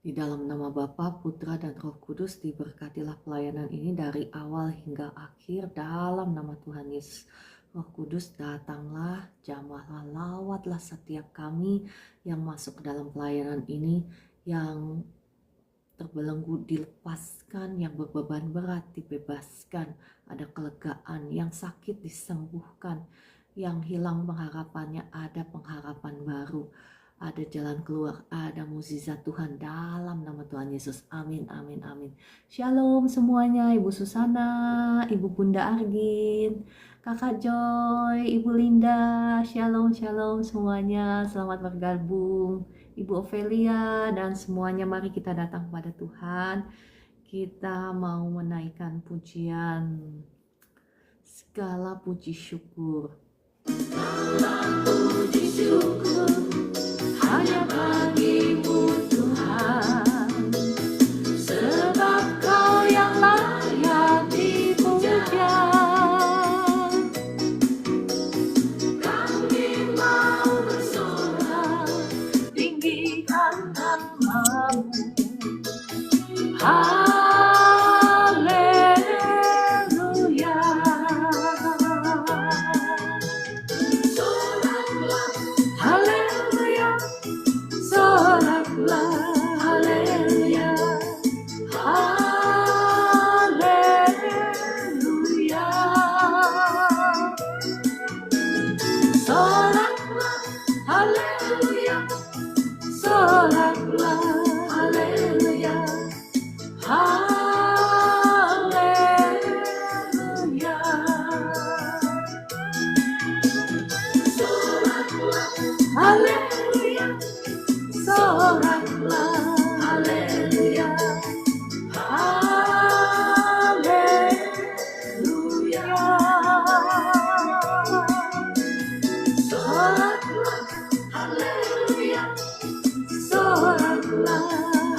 Di dalam nama Bapa, Putra, dan Roh Kudus, diberkatilah pelayanan ini dari awal hingga akhir dalam nama Tuhan Yesus. Roh Kudus, datanglah, jamahlah, lawatlah setiap kami yang masuk ke dalam pelayanan ini, yang terbelenggu dilepaskan, yang berbeban berat dibebaskan, ada kelegaan, yang sakit disembuhkan, yang hilang pengharapannya ada pengharapan baru, ada jalan keluar, ada mukjizat Tuhan dalam nama Tuhan Yesus. Amin, amin, amin. Shalom semuanya, Ibu Susana, Ibu Bunda Argin, Kakak Joy, Ibu Linda, shalom, shalom semuanya, selamat bergabung. Ibu Ofelia dan semuanya, mari kita datang kepada Tuhan. Kita mau menaikkan pujian, segala puji syukur. Segala puji syukur hanya bagimu Tuhan, sebab Kau yang layak dipuja. Kami mau bersorak, tinggikan namamu. Haleluya. Soraklah, haleluya. Soraklah, haleluya. Haleluya. Soraklah, haleluya. Soraklah, haleluya. Haleluya. Soraklah, haleluya. Soraklah, haleluya. Haleluya. Soraklah, haleluya. Soraklah,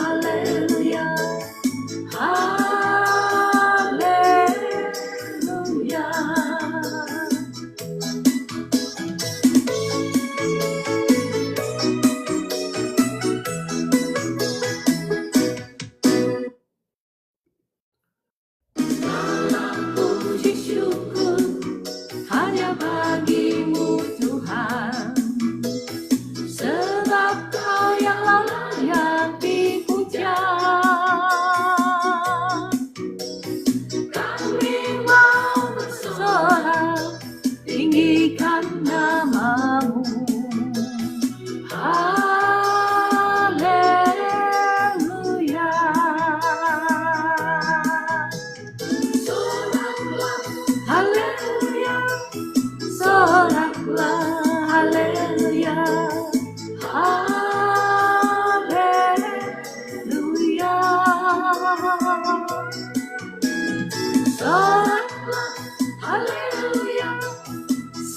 haleluya. Haleluya. Puji syukur hanya bagimu Tuhan, sebab Kau yang layak dipuja. Kami mau bersorak, tinggikan namamu. Haleluya. Soraklah, haleluya. Soraklah, haleluya. Haleluya. Soraklah, haleluya.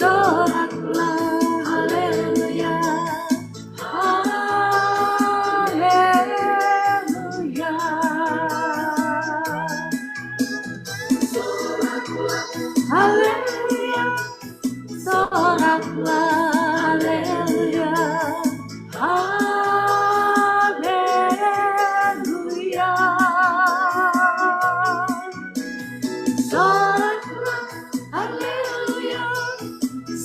Soraklah, haleluya. Haleluya. Soraklah, haleluya. Soraklah, haleluya. Haleluya. Soraklah, haleluya.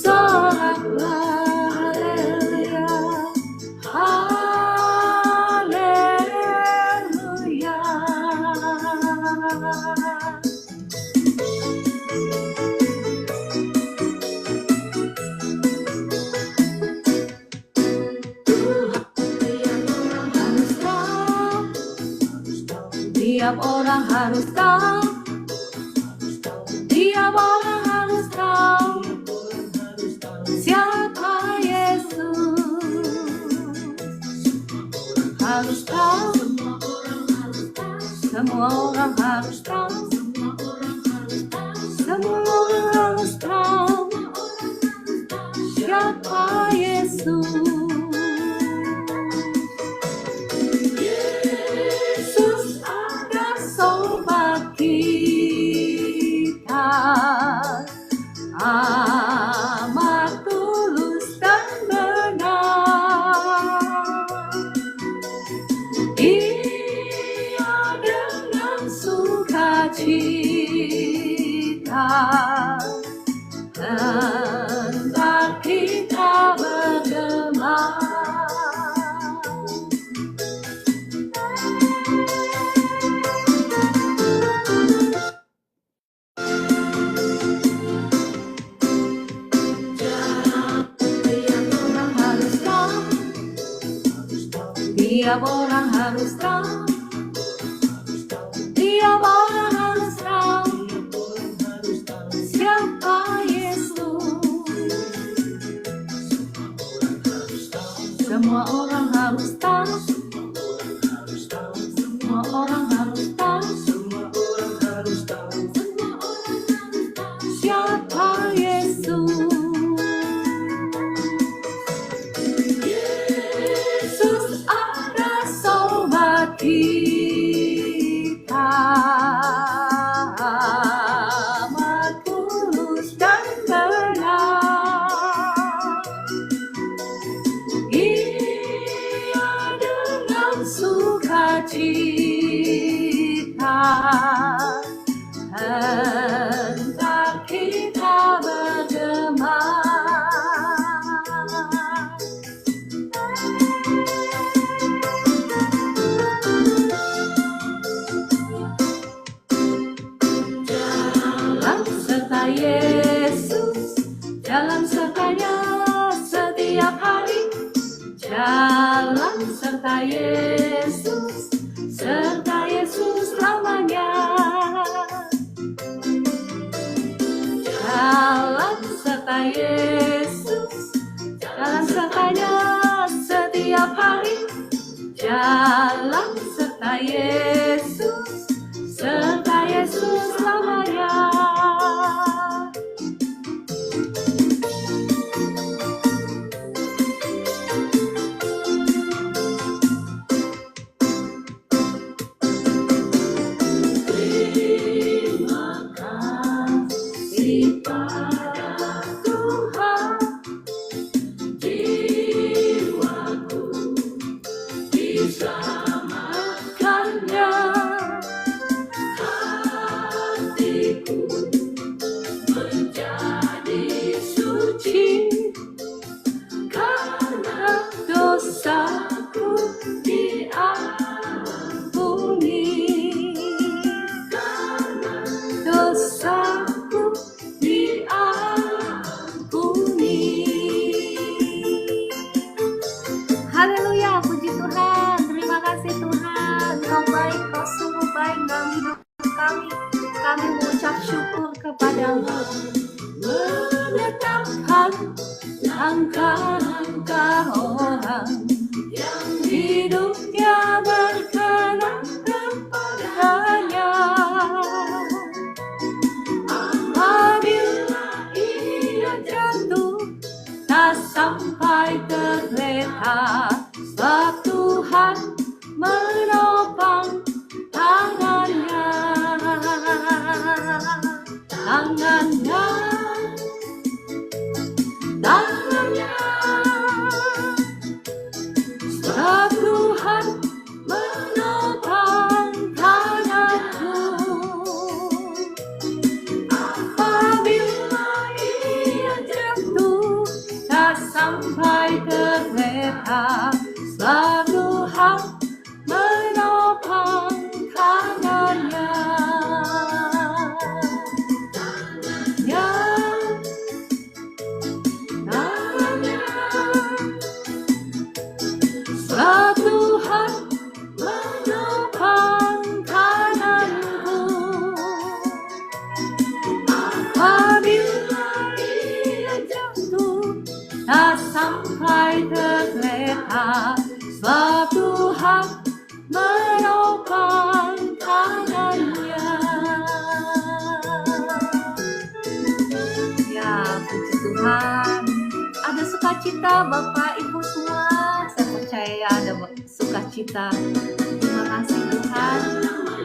Soraklah, haleluya. Haleluya. Tiap orang harus tahu, tiap orang harus tahu siapa Yesus. Harus tahu, semua orang harus tahu, semua orang harus tahu siapa Yesus. Yesus ada sobat kita, amat tulus dan benar. Tiap orang harus tahu, tiap orang harus tahu siapa Yesus. Semua orang harus tahu, semua orang harus tahu, semua orang harus tahu siapa Yesus. Yesus ada sobat kita, amat tulus dan benar. Ia dengan sukacita hendak kita bergema. Jalan serta Yesus, jalan sertanya setiap hari. Jalan serta Yesus lamanya. Jalan serta Yesus, jalan sertanya setiap hari. Jalan serta Yesus lamanya. Terima kasih pada Tuhan, jiwaku diselamatkannya. Hatiku menjadi suci karena dosaku diampuni. Karena dosaku diampuni. Haleluya, puji Tuhan. Terima kasih Tuhan, Kau baik, Kau sungguh baik dalam hidup kami. Kami mengucap syukur kepadamu. Menetapkan langkah-langkah orang yang hidupnya berkenan kepadanya. Apabila ia jatuh, tak sampai tergeletak, sebab Tuhan menopang tangannya. Tangannya, tangannya, sebab Tuhan menopang tanganku. Apabila ia jatuh, tak sampai tergeletak, sebab Tuhan menopang tangannya. Sebab Tuhan menopang tanganku. Apabila ia jatuh, tak sampai tergeletak, sebab Tuhan menopang tangannya. Ya, puji Tuhan. Ada sukacita Bapak Ibu semua. Saya percaya ada sukacita. Terima kasih Tuhan.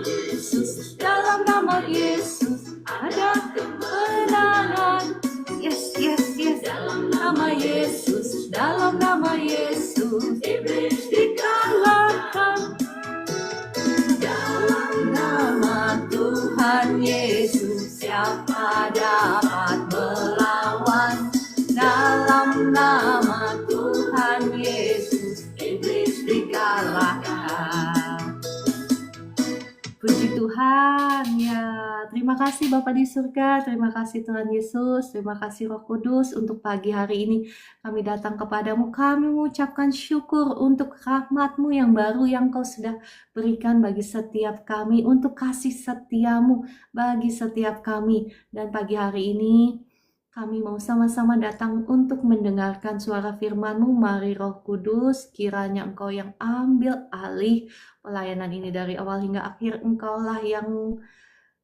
Yesus, dalam nama Yesus ada kemenangan. Yes, yes, yes. Dalam nama Yesus, dalam nama Yesus iblis dikalahkan. Dalam nama Tuhan Yesus siapa dapat melawan? Dalam nama Tuhan Yesus iblis dikalahkan. Puji Tuhan ya. Terima Terima kasih Bapa di surga, terima kasih Tuhan Yesus, terima kasih Roh Kudus untuk pagi hari ini kami datang kepadamu. Kami mengucapkan syukur untuk rahmat-Mu yang baru yang Kau sudah berikan bagi setiap kami, untuk kasih setiamu bagi setiap kami. Dan pagi hari ini kami mau sama-sama datang untuk mendengarkan suara firman-Mu. Mari Roh Kudus, kiranya Engkau yang ambil alih pelayanan ini dari awal hingga akhir. Engkaulah yang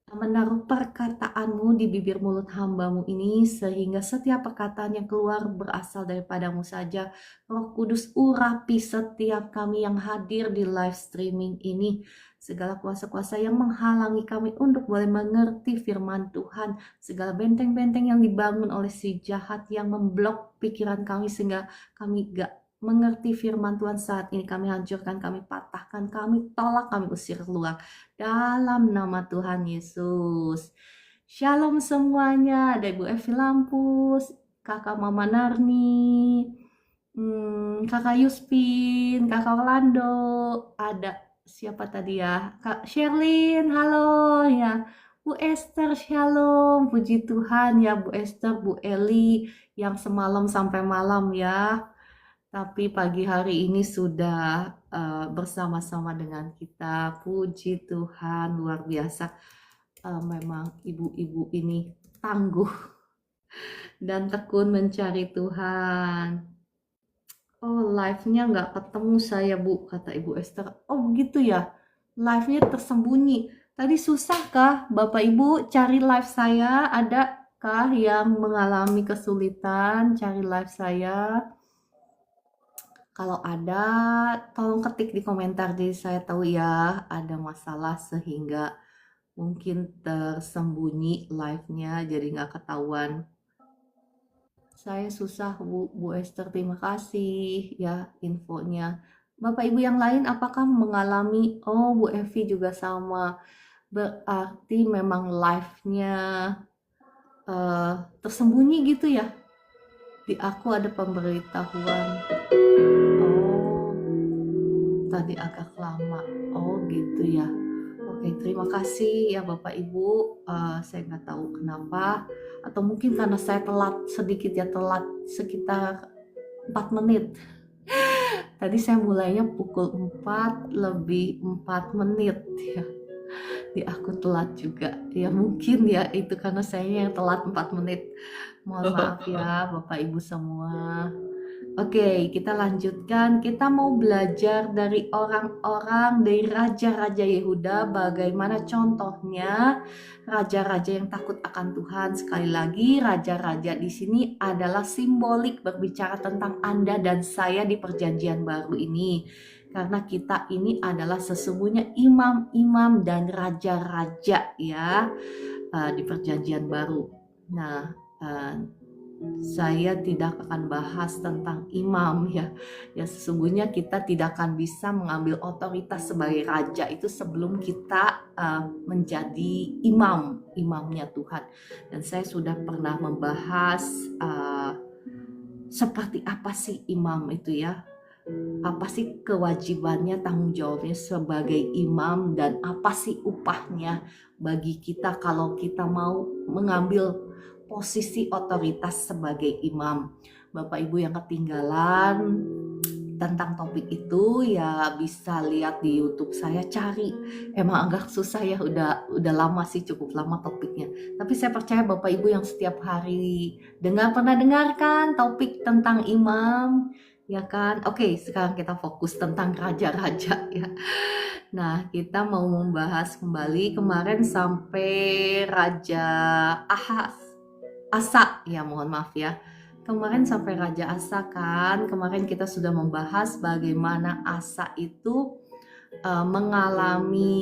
menaruh perkataan-Mu di bibir mulut hamba-Mu ini, sehingga setiap perkataan yang keluar berasal daripada-Mu saja. Roh Kudus, urapi setiap kami yang hadir di live streaming ini. Segala kuasa-kuasa yang menghalangi kami untuk boleh mengerti firman Tuhan. Segala benteng-benteng yang dibangun oleh si jahat yang memblok pikiran kami sehingga kami gak mengerti firman Tuhan saat ini. Kami hancurkan, kami patahkan, kami tolak, kami usir keluar. Dalam nama Tuhan Yesus. Shalom semuanya. Ada Ibu Evi Lampus, Kakak Mama Narni, Kakak Yuspin, Kakak Orlando, ada siapa tadi ya? Kak Sherlyn, halo ya. Bu Esther, shalom. Puji Tuhan ya Bu Esther, Bu Eli yang semalam sampai malam ya. Tapi pagi hari ini sudah bersama-sama dengan kita. Puji Tuhan, luar biasa. Memang ibu-ibu ini tangguh dan tekun mencari Tuhan. Oh, live-nya nggak ketemu saya, Bu, kata Ibu Esther. Oh, begitu ya? Live-nya tersembunyi. Tadi susah kah Bapak Ibu cari live saya? Adakah yang mengalami kesulitan cari live saya? Kalau ada, tolong ketik di komentar jadi saya tahu ya ada masalah sehingga mungkin tersembunyi live-nya jadi nggak ketahuan. Saya susah Bu Esther, terima kasih ya infonya. Bapak Ibu yang lain apakah mengalami, oh Bu Evi juga sama, berarti memang live-nya tersembunyi gitu ya? Di aku ada pemberitahuan. Oh, tadi agak lama. Oh gitu ya. Oke, terima kasih ya Bapak Ibu. Saya nggak tahu kenapa. Atau mungkin karena saya telat sedikit ya, telat sekitar 4 menit. Tadi saya mulainya pukul 4 lebih 4 menit ya. Di aku telat juga. Ya mungkin ya itu karena saya yang telat 4 menit. Mohon maaf ya Bapak Ibu semua. Oke, kita lanjutkan. Kita mau belajar dari orang-orang, dari raja-raja Yehuda, bagaimana contohnya raja-raja yang takut akan Tuhan. Sekali lagi, raja-raja di sini adalah simbolik berbicara tentang Anda dan saya di Perjanjian Baru ini. Karena kita ini adalah sesungguhnya imam-imam dan raja-raja ya di Perjanjian Baru. Nah, saya tidak akan bahas tentang imam ya. Ya sesungguhnya kita tidak akan bisa mengambil otoritas sebagai raja itu sebelum kita menjadi imamnya Tuhan. Dan saya sudah pernah membahas seperti apa sih imam itu ya. Apa sih kewajibannya, tanggung jawabnya sebagai imam, dan apa sih upahnya bagi kita kalau kita mau mengambil posisi otoritas sebagai imam. Bapak Ibu yang ketinggalan tentang topik itu ya bisa lihat di YouTube saya, cari. Emang agak susah ya, udah lama sih, cukup lama topiknya. Tapi saya percaya Bapak Ibu yang setiap hari pernah dengarkan topik tentang imam, ya kan? Oke, sekarang kita fokus tentang raja-raja ya. Nah, kita mau membahas kembali kemarin sampai Raja Asa, ya mohon maaf ya. Kemarin sampai Raja Asa kan, kemarin kita sudah membahas bagaimana Asa itu mengalami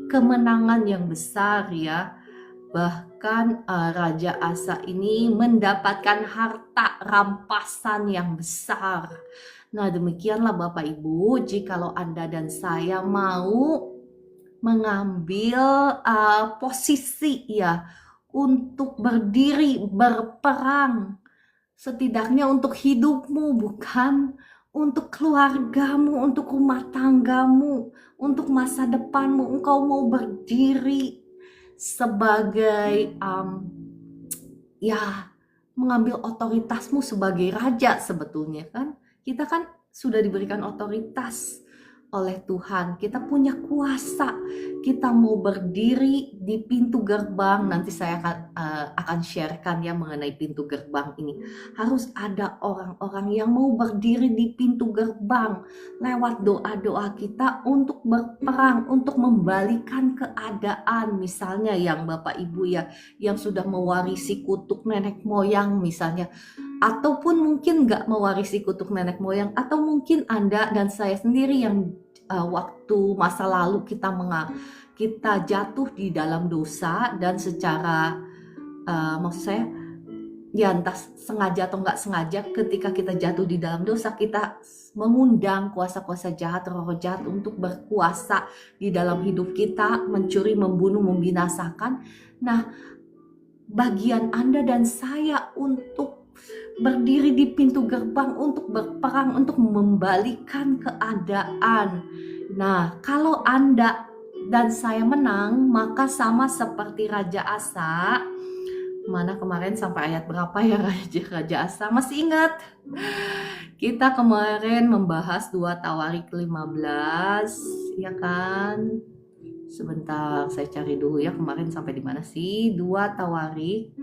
kemenangan yang besar ya. Bahkan Raja Asa ini mendapatkan harta rampasan yang besar. Nah demikianlah Bapak Ibu, jikalau Anda dan saya mau mengambil posisi ya untuk berdiri berperang, setidaknya untuk hidupmu, bukan untuk keluargamu, untuk rumah tanggamu, untuk masa depanmu. Engkau mau berdiri sebagai ya mengambil otoritasmu sebagai raja sebetulnya kan. Kita kan sudah diberikan otoritas oleh Tuhan, kita punya kuasa, kita mau berdiri di pintu gerbang. Nanti saya akan sharekan ya mengenai pintu gerbang ini. Harus ada orang-orang yang mau berdiri di pintu gerbang lewat doa-doa kita untuk berperang, untuk membalikan keadaan. Misalnya yang Bapak Ibu ya, yang sudah mewarisi kutuk nenek moyang misalnya, ataupun mungkin nggak mewarisi kutuk nenek moyang, atau mungkin Anda dan saya sendiri yang waktu masa lalu kita jatuh di dalam dosa, dan secara maksud saya ya entah sengaja atau nggak sengaja, ketika kita jatuh di dalam dosa, kita mengundang kuasa-kuasa jahat, roh jahat untuk berkuasa di dalam hidup kita, mencuri, membunuh, membinasakan. Nah, bagian Anda dan saya untuk berdiri di pintu gerbang, untuk berperang, untuk membalikan keadaan. Nah, kalau Anda dan saya menang, maka sama seperti Raja Asa. Mana kemarin sampai ayat berapa ya Raja Asa? Masih ingat? Kita kemarin membahas 2 Tawarik 15, ya kan? Sebentar, saya cari dulu ya kemarin sampai di mana sih 2 Tawarik.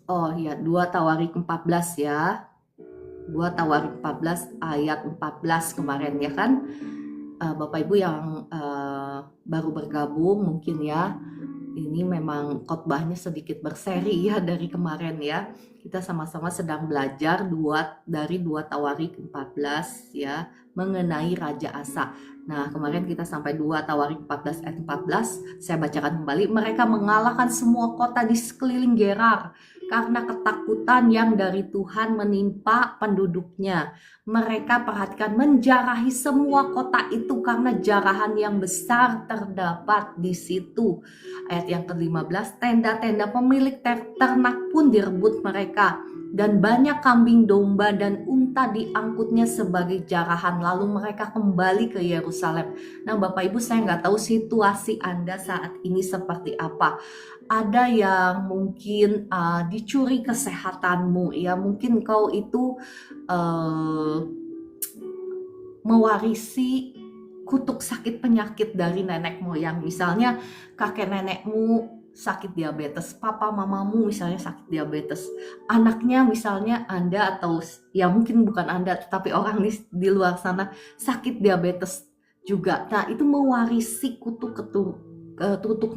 Oh ya, 2 Tawarik 14 ya. 2 Tawarik 14 ayat 14 kemarin ya kan. Bapak Ibu yang baru bergabung mungkin ya, ini memang khotbahnya sedikit berseri ya dari kemarin ya. Kita sama-sama sedang belajar dari 2 Tawarik 14 ya, mengenai Raja Asa. Nah, kemarin kita sampai 2 Tawarik 14 ayat 14. Saya bacakan kembali. Mereka mengalahkan semua kota di sekeliling Gerar karena ketakutan yang dari Tuhan menimpa penduduknya. Mereka perhatikan menjarahi semua kota itu karena jarahan yang besar terdapat di situ. Ayat yang ke-15, tenda-tenda pemilik ternak pun direbut mereka, dan banyak kambing domba dan unta diangkutnya sebagai jarahan. Lalu mereka kembali ke Yerusalem. Nah Bapak Ibu, saya nggak tahu situasi Anda saat ini seperti apa. Ada yang mungkin dicuri kesehatanmu ya, mungkin kau itu mewarisi kutuk sakit penyakit dari nenek moyang. Misalnya kakek nenekmu sakit diabetes, papa mamamu misalnya sakit diabetes, anaknya misalnya Anda, atau ya mungkin bukan Anda tetapi orang di luar sana sakit diabetes juga. Nah itu mewarisi kutuk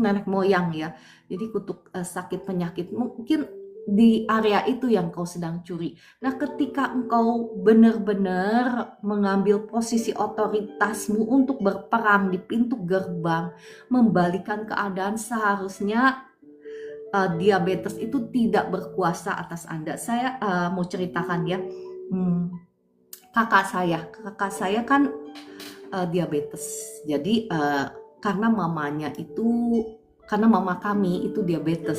nenek moyang ya. Jadi kutuk sakit penyakit mungkin di area itu yang kau sedang curi. Nah ketika engkau benar-benar mengambil posisi otoritasmu untuk berperang di pintu gerbang, membalikan keadaan, seharusnya diabetes itu tidak berkuasa atas Anda. Saya mau ceritakan ya, kakak saya kan diabetes. Jadi karena mama kami itu diabetes.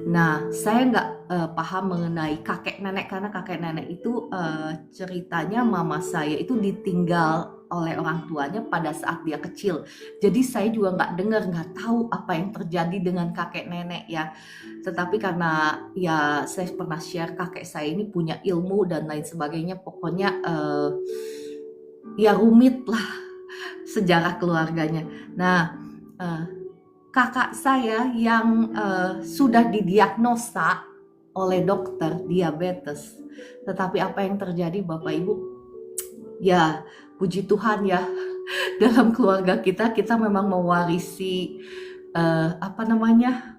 Nah, saya nggak paham mengenai kakek nenek, karena kakek nenek itu ceritanya mama saya itu ditinggal oleh orang tuanya pada saat dia kecil. Jadi saya juga nggak tahu apa yang terjadi dengan kakek nenek ya. Tetapi karena ya saya pernah share, kakek saya ini punya ilmu dan lain sebagainya. Pokoknya ya rumit lah sejarah keluarganya. Nah, kakak saya yang sudah didiagnosa oleh dokter diabetes. Tetapi apa yang terjadi Bapak Ibu? Ya puji Tuhan ya, dalam keluarga kita memang mewarisi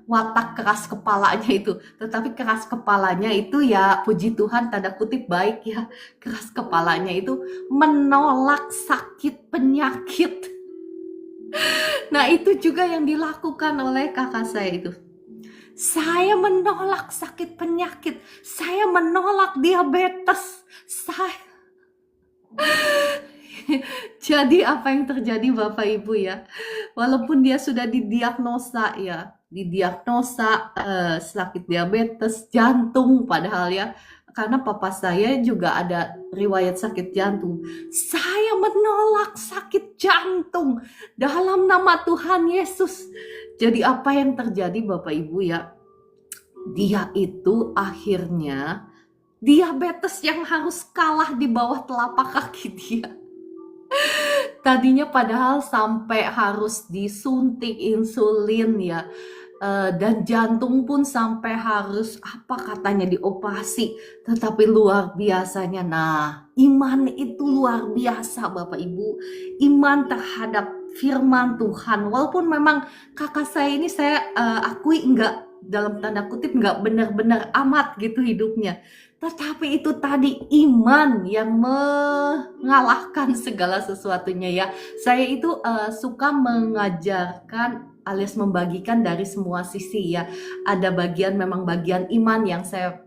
watak keras kepalanya itu. Tetapi keras kepalanya itu ya puji Tuhan tanda kutip baik ya. Keras kepalanya itu menolak sakit penyakit. Nah itu juga yang dilakukan oleh kakak saya itu. Saya menolak sakit penyakit, saya menolak diabetes, Jadi apa yang terjadi Bapak Ibu ya, walaupun dia sudah didiagnosa sakit diabetes, jantung, padahal ya karena papa saya juga ada riwayat sakit jantung. Saya menolak sakit jantung dalam nama Tuhan Yesus. Jadi apa yang terjadi Bapak Ibu ya? Dia itu akhirnya diabetes yang harus kalah di bawah telapak kaki dia. Tadinya padahal sampai harus disuntik insulin ya. Dan jantung pun sampai harus apa katanya dioperasi, tetapi luar biasanya. Nah, iman itu luar biasa Bapak Ibu, iman terhadap firman Tuhan. Walaupun memang kakak saya ini saya akui enggak, dalam tanda kutip enggak benar-benar amat gitu hidupnya, tetapi itu tadi iman yang mengalahkan segala sesuatunya ya. Saya itu suka mengajarkan alias membagikan dari semua sisi ya. Ada memang bagian iman yang saya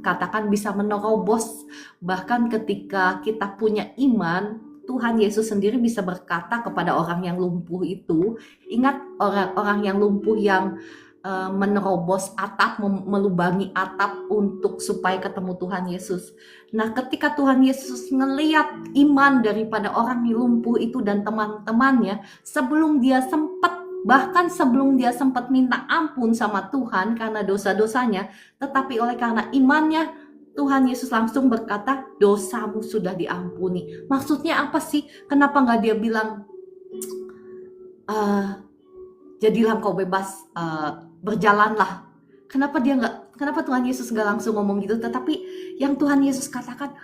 katakan bisa menerobos. Bahkan ketika kita punya iman, Tuhan Yesus sendiri bisa berkata kepada orang yang lumpuh itu, ingat orang-orang yang lumpuh yang menerobos atap, melubangi atap untuk supaya ketemu Tuhan Yesus. Nah, ketika Tuhan Yesus ngeliat iman daripada orang yang lumpuh itu dan teman-temannya, bahkan sebelum dia sempat minta ampun sama Tuhan karena dosa-dosanya, tetapi oleh karena imannya, Tuhan Yesus langsung berkata, dosamu sudah diampuni. Maksudnya apa sih? Kenapa nggak dia bilang, jadilah kau bebas, berjalanlah. Kenapa Tuhan Yesus nggak langsung ngomong gitu? Tetapi yang Tuhan Yesus katakan,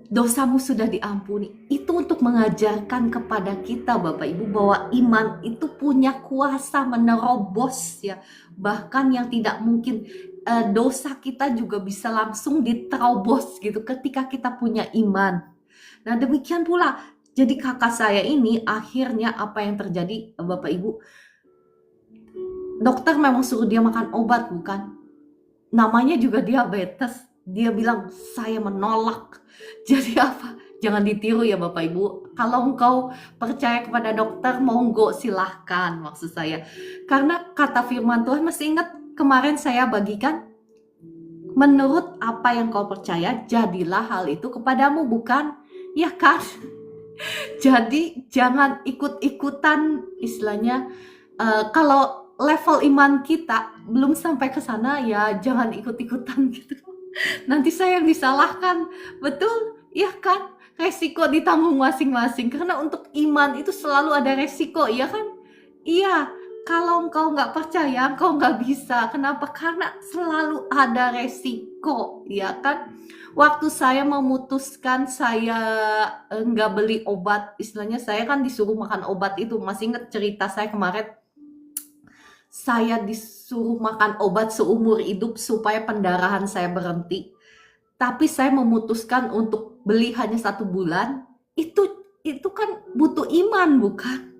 dosamu sudah diampuni. Itu untuk mengajarkan kepada kita Bapak Ibu bahwa iman itu punya kuasa menerobos ya. Bahkan yang tidak mungkin, dosa kita juga bisa langsung diterobos gitu ketika kita punya iman. Nah, demikian pula. Jadi kakak saya ini akhirnya apa yang terjadi Bapak Ibu? Dokter memang suruh dia makan obat bukan? Namanya juga diabetes. Dia bilang, saya menolak. Jadi apa? Jangan ditiru ya Bapak Ibu. Kalau engkau percaya kepada dokter, monggo silahkan maksud saya. Karena kata firman Tuhan, masih ingat kemarin saya bagikan? Menurut apa yang kau percaya, jadilah hal itu kepadamu, bukan? Ya kan? Jadi jangan ikut-ikutan istilahnya. Kalau level iman kita belum sampai ke sana ya jangan ikut-ikutan gitu. Nanti saya yang disalahkan, betul? Ya kan? Resiko ditanggung masing-masing karena untuk iman itu selalu ada resiko, ya kan? Iya, kalau engkau nggak percaya, engkau nggak bisa. Kenapa? Karena selalu ada resiko, ya kan? Waktu saya memutuskan saya nggak beli obat, istilahnya saya kan disuruh makan obat itu. Masih ingat cerita saya kemarin? Saya disuruh makan obat seumur hidup supaya pendarahan saya berhenti. Tapi saya memutuskan untuk beli hanya 1 bulan. Itu kan butuh iman bukan?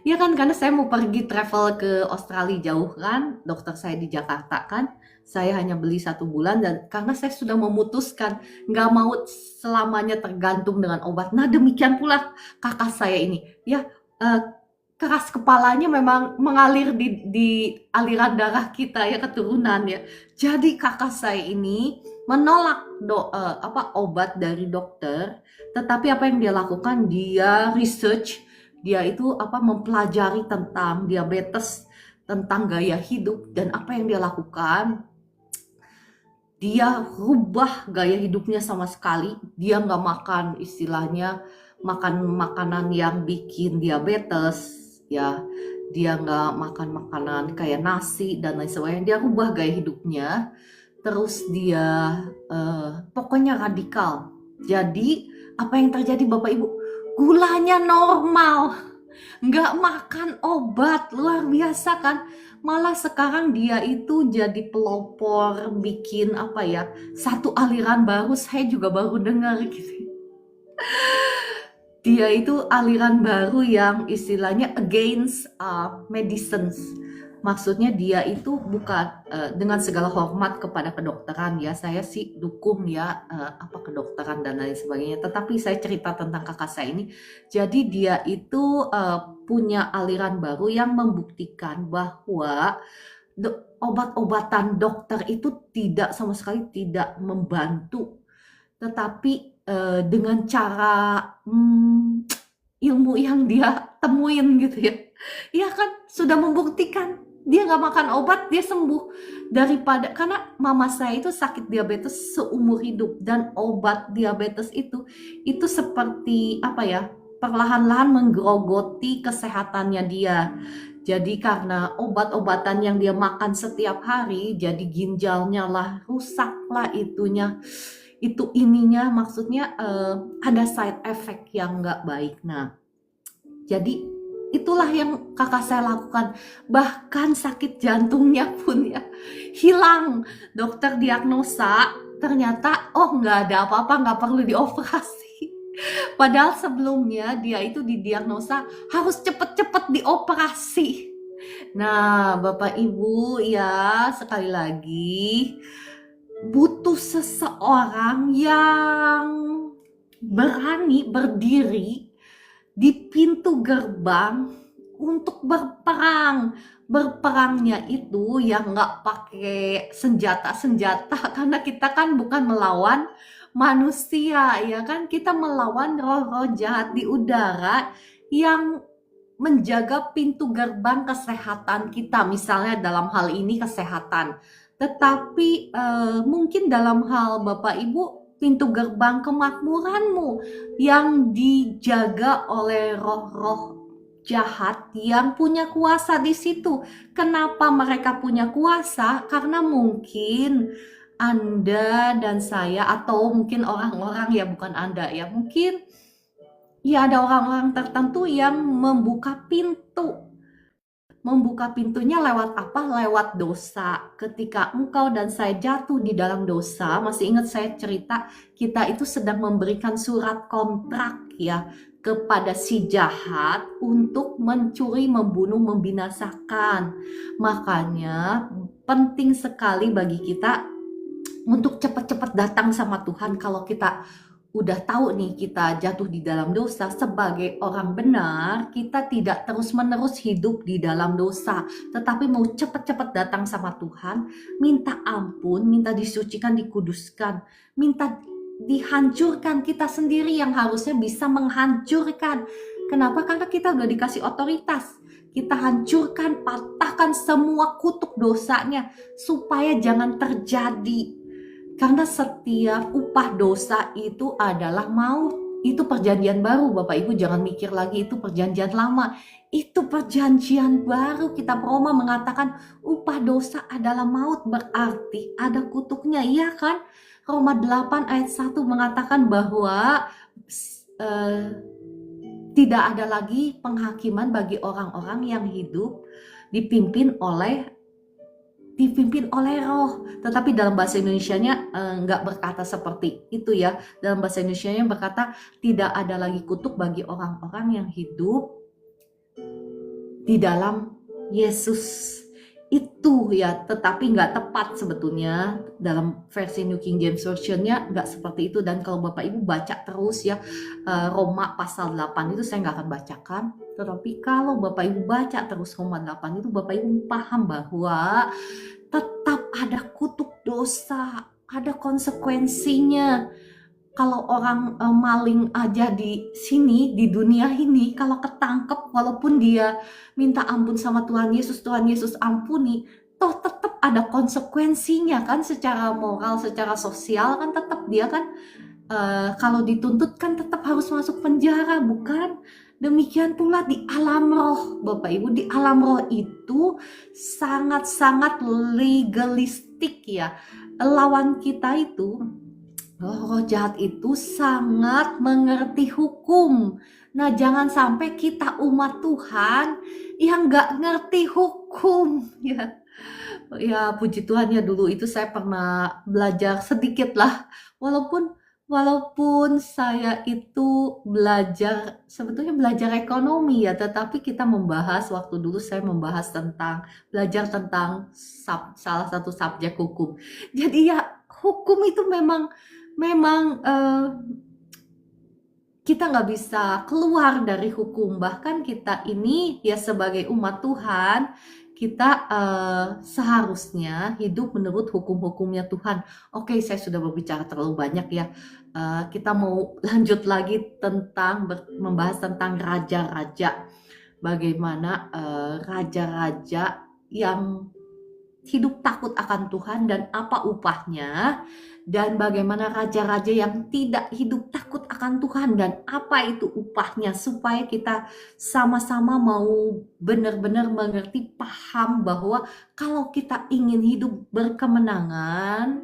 Ya kan, karena saya mau pergi travel ke Australia jauh kan, dokter saya di Jakarta kan. Saya hanya beli 1 bulan dan karena saya sudah memutuskan nggak mau selamanya tergantung dengan obat. Nah, demikian pula kakak saya ini. Ya, keras kepalanya memang mengalir di aliran darah kita ya, keturunan ya. Jadi kakak saya ini menolak obat dari dokter, tetapi apa yang dia lakukan? Dia research, dia itu mempelajari tentang diabetes, tentang gaya hidup, dan apa yang dia lakukan? Dia rubah gaya hidupnya sama sekali. Dia nggak makan istilahnya makan makanan yang bikin diabetes ya, dia nggak makan makanan kayak nasi dan lain sebagainya. Dia rubah gaya hidupnya, terus dia pokoknya radikal. Jadi apa yang terjadi Bapak Ibu? Gulanya normal, nggak makan obat, luar biasa kan? Malah sekarang dia itu jadi pelopor, bikin satu aliran baru. Saya juga baru dengar gitu. Dia itu aliran baru yang istilahnya against medicines. Maksudnya dia itu bukan, dengan segala hormat kepada kedokteran ya, saya sih dukung ya kedokteran dan lain sebagainya. Tetapi saya cerita tentang kakak saya ini. Jadi dia itu punya aliran baru yang membuktikan bahwa obat-obatan dokter itu tidak sama sekali tidak membantu. Tetapi dengan cara ilmu yang dia temuin gitu ya. Iya kan sudah membuktikan dia nggak makan obat dia sembuh, daripada karena mama saya itu sakit diabetes seumur hidup, dan obat diabetes itu seperti apa ya, perlahan-lahan menggerogoti kesehatannya dia. Jadi karena obat-obatan yang dia makan setiap hari, jadi ginjalnya lah rusak lah itunya, itu ininya maksudnya ada side effect yang nggak baik. Nah, jadi itulah yang kakak saya lakukan. Bahkan sakit jantungnya pun ya hilang. Dokter diagnosa ternyata nggak ada apa-apa, nggak perlu dioperasi. Padahal sebelumnya dia itu didiagnosa harus cepet-cepet dioperasi. Nah, Bapak Ibu ya, sekali lagi butuh seseorang yang berani berdiri di pintu gerbang untuk berperang. Berperangnya itu yang nggak pakai senjata-senjata, karena kita kan bukan melawan manusia ya kan, kita melawan roh-roh jahat di udara yang menjaga pintu gerbang kesehatan kita, misalnya dalam hal ini kesehatan. Tetapi mungkin dalam hal Bapak Ibu, pintu gerbang kemakmuranmu yang dijaga oleh roh-roh jahat yang punya kuasa di situ. Kenapa mereka punya kuasa? Karena mungkin Anda dan saya, atau mungkin orang-orang ya, bukan Anda ya, mungkin ya ada orang-orang tertentu yang membuka pintu. Membuka pintunya lewat apa? Lewat dosa. Ketika engkau dan saya jatuh di dalam dosa, masih ingat saya cerita, kita itu sedang memberikan surat kontrak ya kepada si jahat untuk mencuri, membunuh, membinasakan. Makanya penting sekali bagi kita untuk cepat-cepat datang sama Tuhan. Kalau kita udah tahu nih kita jatuh di dalam dosa, sebagai orang benar kita tidak terus-menerus hidup di dalam dosa, tetapi mau cepat-cepat datang sama Tuhan, minta ampun, minta disucikan, dikuduskan, minta dihancurkan kita sendiri yang harusnya bisa menghancurkan. Kenapa? Karena kita udah dikasih otoritas. Kita hancurkan, patahkan semua kutuk dosanya supaya jangan terjadi. Karena setiap upah dosa itu adalah maut. Itu perjanjian baru, Bapak Ibu jangan mikir lagi itu perjanjian lama. Itu perjanjian baru. Kitab Roma mengatakan upah dosa adalah maut, berarti ada kutuknya, iya kan? Roma 8 ayat 1 mengatakan bahwa tidak ada lagi penghakiman bagi orang-orang yang hidup dipimpin oleh roh. Tetapi dalam bahasa Indonesianya nggak berkata seperti itu ya. Dalam bahasa Indonesianya berkata tidak ada lagi kutuk bagi orang-orang yang hidup di dalam Yesus. Itu ya, tetapi nggak tepat sebetulnya. Dalam versi New King James Version-nya nggak seperti itu. Dan kalau Bapak Ibu baca terus ya Roma pasal 8 itu saya nggak akan bacakan. Tetapi kalau Bapak Ibu baca terus Roma 8 itu, Bapak Ibu paham bahwa tetap ada kutuk dosa, ada konsekuensinya. Kalau orang maling aja di sini, di dunia ini, kalau ketangkep walaupun dia minta ampun sama Tuhan Yesus ampuni, toh tetap ada konsekuensinya kan, secara moral, secara sosial kan tetap dia kan kalau dituntut kan tetap harus masuk penjara, bukan? Demikian pula di alam roh, Bapak Ibu, di alam roh itu sangat-sangat legalistik ya. Lawan kita itu, roh jahat itu sangat mengerti hukum. Nah, jangan sampai kita umat Tuhan yang nggak ngerti hukum ya. Ya puji Tuhan ya, dulu itu saya pernah belajar sedikit lah. Walaupun saya itu sebetulnya belajar ekonomi ya, tetapi kita membahas, waktu dulu saya membahas belajar tentang salah satu subjek hukum. Jadi ya hukum itu memang kita nggak bisa keluar dari hukum. Bahkan kita ini ya sebagai umat Tuhan, kita seharusnya hidup menurut hukum-hukumnya Tuhan. Oke, saya sudah berbicara terlalu banyak ya. Kita mau lanjut lagi tentang membahas tentang raja-raja. Bagaimana raja-raja yang hidup takut akan Tuhan dan apa upahnya, dan bagaimana raja-raja yang tidak hidup takut akan Tuhan dan apa itu upahnya, supaya kita sama-sama mau benar-benar mengerti, paham bahwa kalau kita ingin hidup berkemenangan,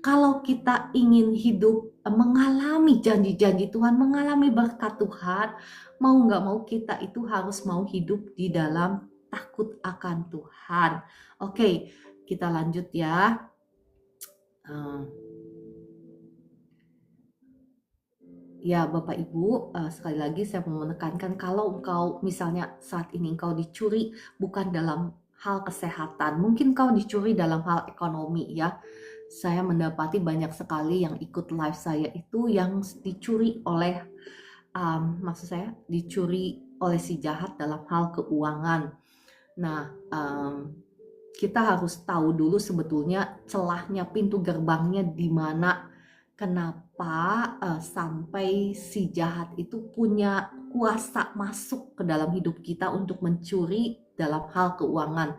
kalau kita ingin hidup mengalami janji-janji Tuhan, mengalami berkat Tuhan, mau nggak mau kita itu harus mau hidup di dalam takut akan Tuhan. Oke, kita lanjut ya. Ya Bapak Ibu, sekali lagi saya mau menekankan, kalau engkau misalnya saat ini engkau dicuri bukan dalam hal kesehatan, mungkin engkau dicuri dalam hal ekonomi ya. Saya mendapati banyak sekali yang ikut live saya itu yang dicuri oleh, maksud saya dicuri oleh si jahat dalam hal keuangan. Nah, kita harus tahu dulu sebetulnya celahnya, pintu gerbangnya di mana. Kenapa sampai si jahat itu punya kuasa masuk ke dalam hidup kita untuk mencuri dalam hal keuangan.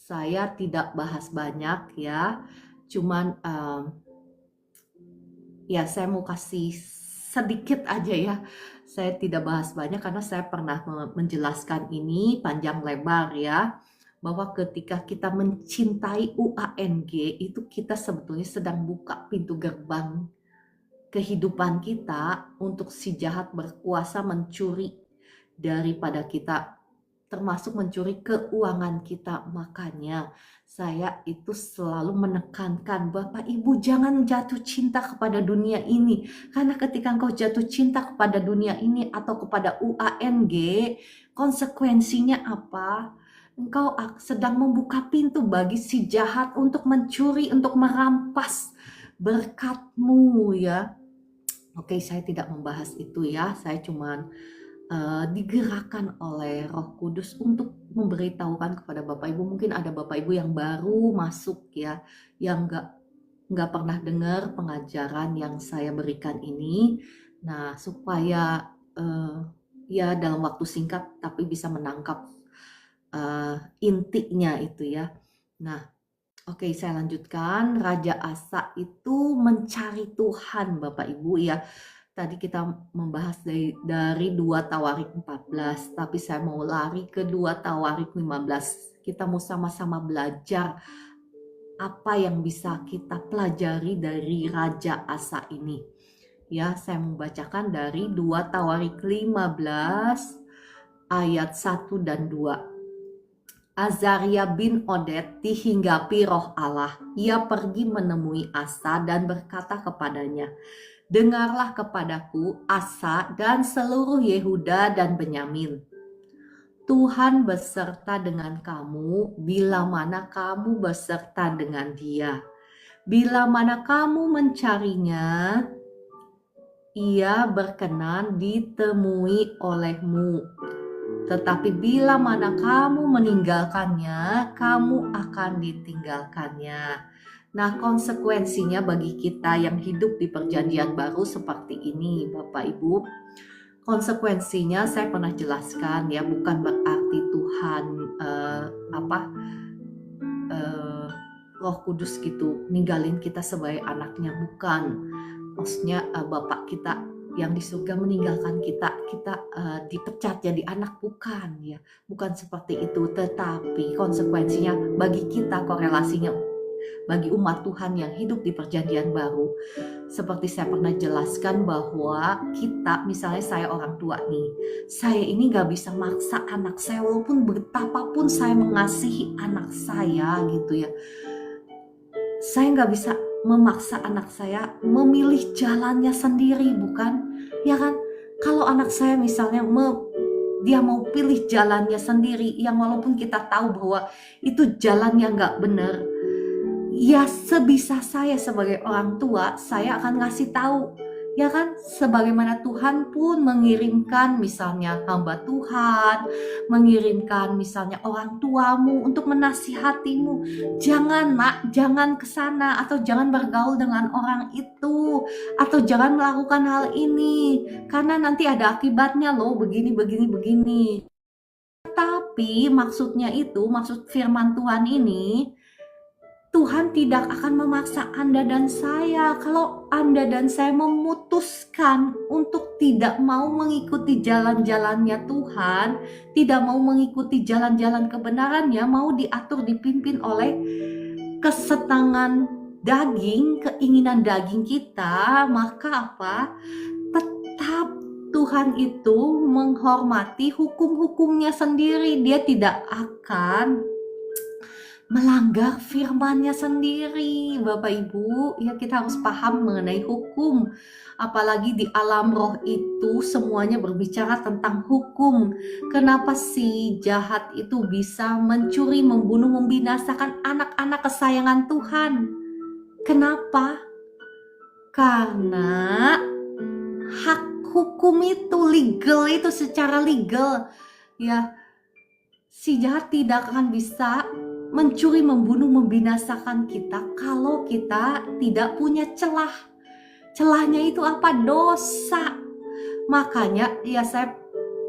Saya tidak bahas banyak ya, cuman ya saya mau kasih sedikit aja ya. Saya tidak bahas banyak karena saya pernah menjelaskan ini panjang lebar ya, bahwa ketika kita mencintai UANG itu kita sebetulnya sedang buka pintu gerbang kehidupan kita untuk si jahat berkuasa mencuri daripada kita, termasuk mencuri keuangan kita. Makanya saya itu selalu menekankan, Bapak Ibu jangan jatuh cinta kepada dunia ini, karena ketika engkau jatuh cinta kepada dunia ini atau kepada UANG, konsekuensinya apa? Engkau sedang membuka pintu bagi si jahat untuk mencuri, untuk merampas berkatmu ya. Oke, saya tidak membahas itu ya. Saya cuman digerakkan oleh Roh Kudus untuk memberitahukan kepada Bapak Ibu. Mungkin ada Bapak Ibu yang baru masuk ya, yang nggak pernah dengar pengajaran yang saya berikan ini. Nah, supaya ya dalam waktu singkat tapi bisa menangkap intinya itu ya. Nah, oke, saya lanjutkan. Raja Asa itu mencari Tuhan Bapak Ibu ya. Tadi kita membahas dari 2 Tawarik 14, tapi saya mau lari ke 2 Tawarik 15. Kita mau sama-sama belajar apa yang bisa kita pelajari dari Raja Asa ini. Ya, saya membacakan dari 2 Tawarik 15 ayat 1 dan 2. Azaria bin Oded dihinggapi roh Allah. Ia pergi menemui Asa dan berkata kepadanya, "Dengarlah kepadaku, Asa dan seluruh Yehuda dan Benyamin. Tuhan beserta dengan kamu bila mana kamu beserta dengan dia. Bila mana kamu mencarinya, ia berkenan ditemui olehmu. Tetapi bila mana kamu meninggalkannya, kamu akan ditinggalkannya." Nah, konsekuensinya bagi kita yang hidup di perjanjian baru seperti ini, Bapak Ibu, konsekuensinya saya pernah jelaskan ya, bukan berarti Tuhan Roh Kudus gitu ninggalin kita sebagai anaknya, bukan. Maksudnya Bapak kita yang di surga meninggalkan kita dipecat jadi anak, bukan ya, bukan seperti itu. Tetapi konsekuensinya bagi kita, korelasinya bagi umat Tuhan yang hidup di perjanjian baru, seperti saya pernah jelaskan bahwa kita, misalnya saya orang tua nih, saya ini gak bisa maksa anak saya, walaupun betapapun saya mengasihi anak saya gitu ya, saya gak bisa memaksa anak saya memilih jalannya sendiri, bukan? Ya kan? Kalau anak saya misalnya dia mau pilih jalannya sendiri, yang walaupun kita tahu bahwa itu jalan yang gak benar, ya sebisa saya sebagai orang tua, saya akan ngasih tahu, Ya kan, sebagaimana Tuhan pun mengirimkan misalnya hamba Tuhan, mengirimkan misalnya orang tuamu untuk menasihatimu. Jangan nak, jangan ke sana, atau jangan bergaul dengan orang itu, atau jangan melakukan hal ini, karena nanti ada akibatnya loh, begini, begini, begini. Tapi maksudnya itu, maksud firman Tuhan ini, Tuhan tidak akan memaksa Anda dan saya. Kalau Anda dan saya memutuskan untuk tidak mau mengikuti jalan-jalannya Tuhan, tidak mau mengikuti jalan-jalan kebenarannya, mau diatur, dipimpin oleh kesenangan daging, keinginan daging kita, maka apa? Tetap Tuhan itu menghormati hukum-hukumnya sendiri. Dia tidak akan melanggar firman-Nya sendiri. Bapak Ibu, ya kita harus paham mengenai hukum. Apalagi di alam roh itu semuanya berbicara tentang hukum. Kenapa si jahat itu bisa mencuri, membunuh, membinasakan anak-anak kesayangan Tuhan? Kenapa? Karena hak hukum itu legal, itu secara legal. Ya, si jahat tidak akan bisa mencuri, membunuh, membinasakan kita kalau kita tidak punya celah. Celahnya itu apa? Dosa. Makanya ya saya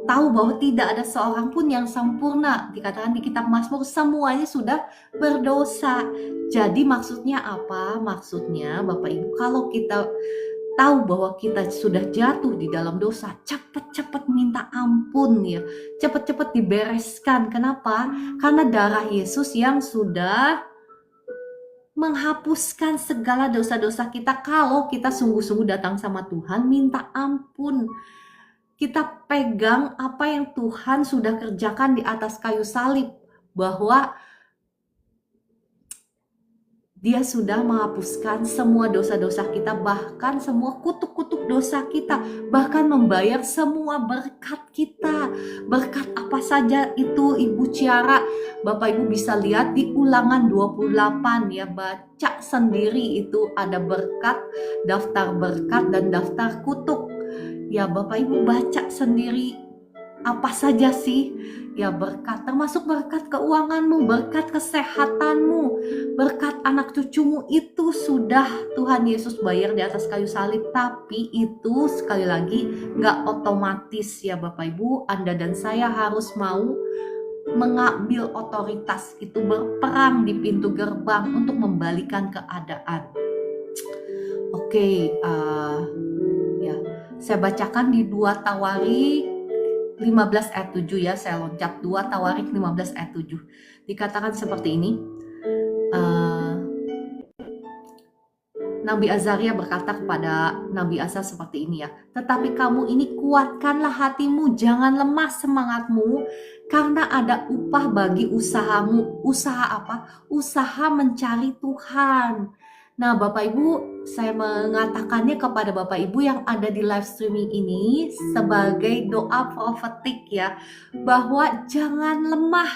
tahu bahwa tidak ada seorang pun yang sempurna. Dikatakan di kitab Mazmur semuanya sudah berdosa. Jadi maksudnya apa? Maksudnya Bapak Ibu, kalau kita tahu bahwa kita sudah jatuh di dalam dosa, cepat-cepat minta ampun ya, cepat-cepat dibereskan. Kenapa? Karena darah Yesus yang sudah menghapuskan segala dosa-dosa kita. Kalau kita sungguh-sungguh datang sama Tuhan, minta ampun, kita pegang apa yang Tuhan sudah kerjakan di atas kayu salib, bahwa Dia sudah menghapuskan semua dosa-dosa kita, bahkan semua kutuk-kutuk dosa kita, bahkan membayar semua berkat kita. Berkat apa saja itu Ibu Ciara, Bapak Ibu bisa lihat di Ulangan 28 ya, baca sendiri itu ada berkat, daftar berkat dan daftar kutuk. Ya Bapak Ibu baca sendiri apa saja sih ya berkat, termasuk berkat keuanganmu, berkat kesehatanmu, berkat anak cucumu, itu sudah Tuhan Yesus bayar di atas kayu salib. Tapi itu sekali lagi gak otomatis ya Bapak Ibu. Anda dan saya harus mau mengambil otoritas itu, berperang di pintu gerbang untuk membalikan keadaan. Oke, ya saya bacakan di 2 Tawarik 15 ayat 7 ya, saya loncat 2 Tawarik 15 ayat 7. Dikatakan seperti ini, Nabi Azaria berkata kepada Nabi Asa seperti ini ya, tetapi kamu ini kuatkanlah hatimu, jangan lemah semangatmu, karena ada upah bagi usahamu. Usaha apa? Usaha mencari Tuhan. Nah Bapak Ibu, saya mengatakannya kepada Bapak Ibu yang ada di live streaming ini sebagai doa profetik ya, bahwa jangan lemah,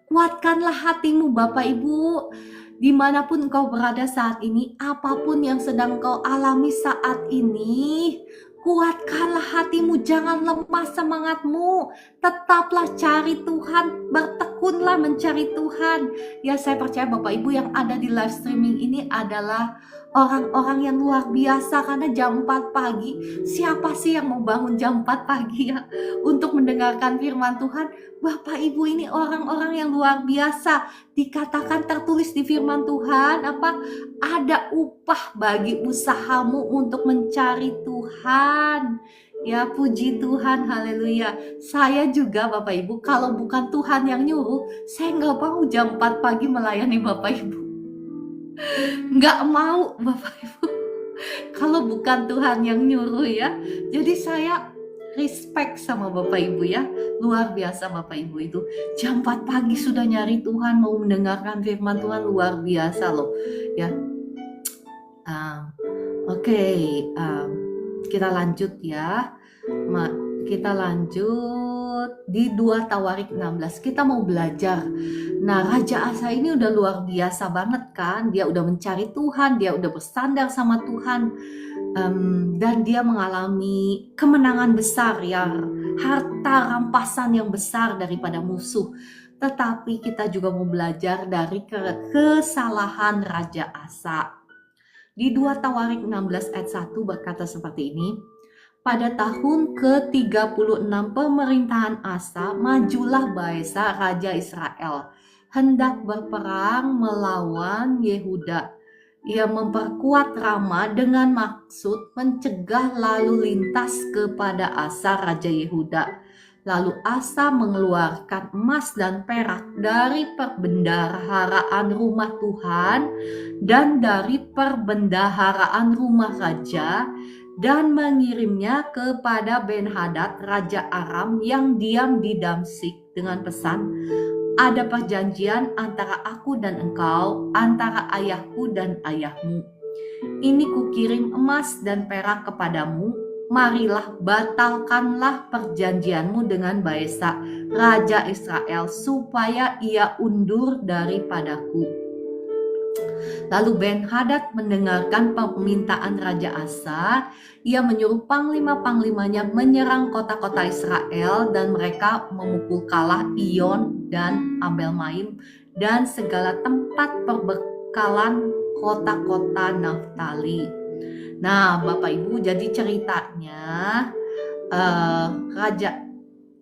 kuatkanlah hatimu Bapak Ibu. Dimanapun engkau berada saat ini, apapun yang sedang kau alami saat ini, kuatkanlah hatimu, jangan lemah semangatmu, tetaplah cari Tuhan, bertekunlah mencari Tuhan. Ya saya percaya Bapak Ibu yang ada di live streaming ini adalah orang-orang yang luar biasa, karena jam 4 pagi, siapa sih yang mau bangun jam 4 pagi ya untuk mendengarkan firman Tuhan? Bapak Ibu ini orang-orang yang luar biasa. Dikatakan tertulis di firman Tuhan apa? Ada upah bagi usahamu untuk mencari Tuhan. Ya puji Tuhan, haleluya. Saya juga Bapak Ibu, kalau bukan Tuhan yang nyuruh, saya nggak mau jam 4 pagi melayani Bapak Ibu. Nggak mau Bapak Ibu, kalau bukan Tuhan yang nyuruh ya. Jadi saya respect sama Bapak Ibu ya, luar biasa Bapak Ibu itu. Jam 4 pagi sudah nyari Tuhan, mau mendengarkan firman Tuhan, luar biasa loh ya. Oke, kita lanjut ya. Kita lanjut di 2 Tawarik 16. Kita mau belajar. Nah, Raja Asa ini udah luar biasa banget kan. Dia udah mencari Tuhan, dia udah bersandar sama Tuhan. dan dia mengalami kemenangan besar ya, harta rampasan yang besar daripada musuh. Tetapi kita juga mau belajar dari kesalahan Raja Asa. Di 2 Tawarik 16 ayat 1 berkata seperti ini, pada tahun ke-36 pemerintahan Asa, majulah Baesa Raja Israel, hendak berperang melawan Yehuda. Ia memperkuat Rama dengan maksud mencegah lalu lintas kepada Asa Raja Yehuda. Lalu Asa mengeluarkan emas dan perak dari perbendaharaan rumah Tuhan dan dari perbendaharaan rumah raja, dan mengirimnya kepada Ben-Hadad Raja Aram yang diam di Damsyik dengan pesan, ada perjanjian antara aku dan engkau, antara ayahku dan ayahmu. Ini kukirim emas dan perak kepadamu, marilah batalkanlah perjanjianmu dengan Baesa Raja Israel, supaya ia undur daripadaku. Lalu Ben-Hadad mendengarkan permintaan Raja Asa. Ia menyuruh panglima-panglimanya menyerang kota-kota Israel, dan mereka memukul kalah Iyon dan Abel-Maim dan segala tempat perbekalan kota-kota Naftali. Nah, Bapak Ibu, jadi ceritanya Raja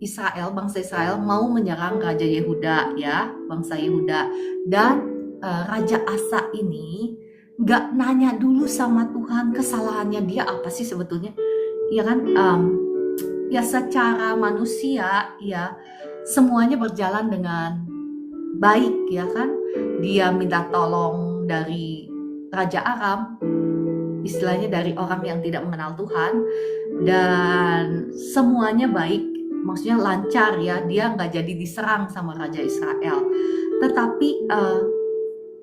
Israel, bangsa Israel mau menyerang Raja Yehuda ya, bangsa Yehuda. Dan Raja Asa ini gak nanya dulu sama Tuhan kesalahannya dia apa sih sebetulnya, ya kan? Ya secara manusia ya semuanya berjalan dengan baik ya kan. Dia minta tolong dari Raja Aram, istilahnya dari orang yang tidak mengenal Tuhan, dan semuanya baik, maksudnya lancar ya, dia gak jadi diserang sama Raja Israel. Tetapi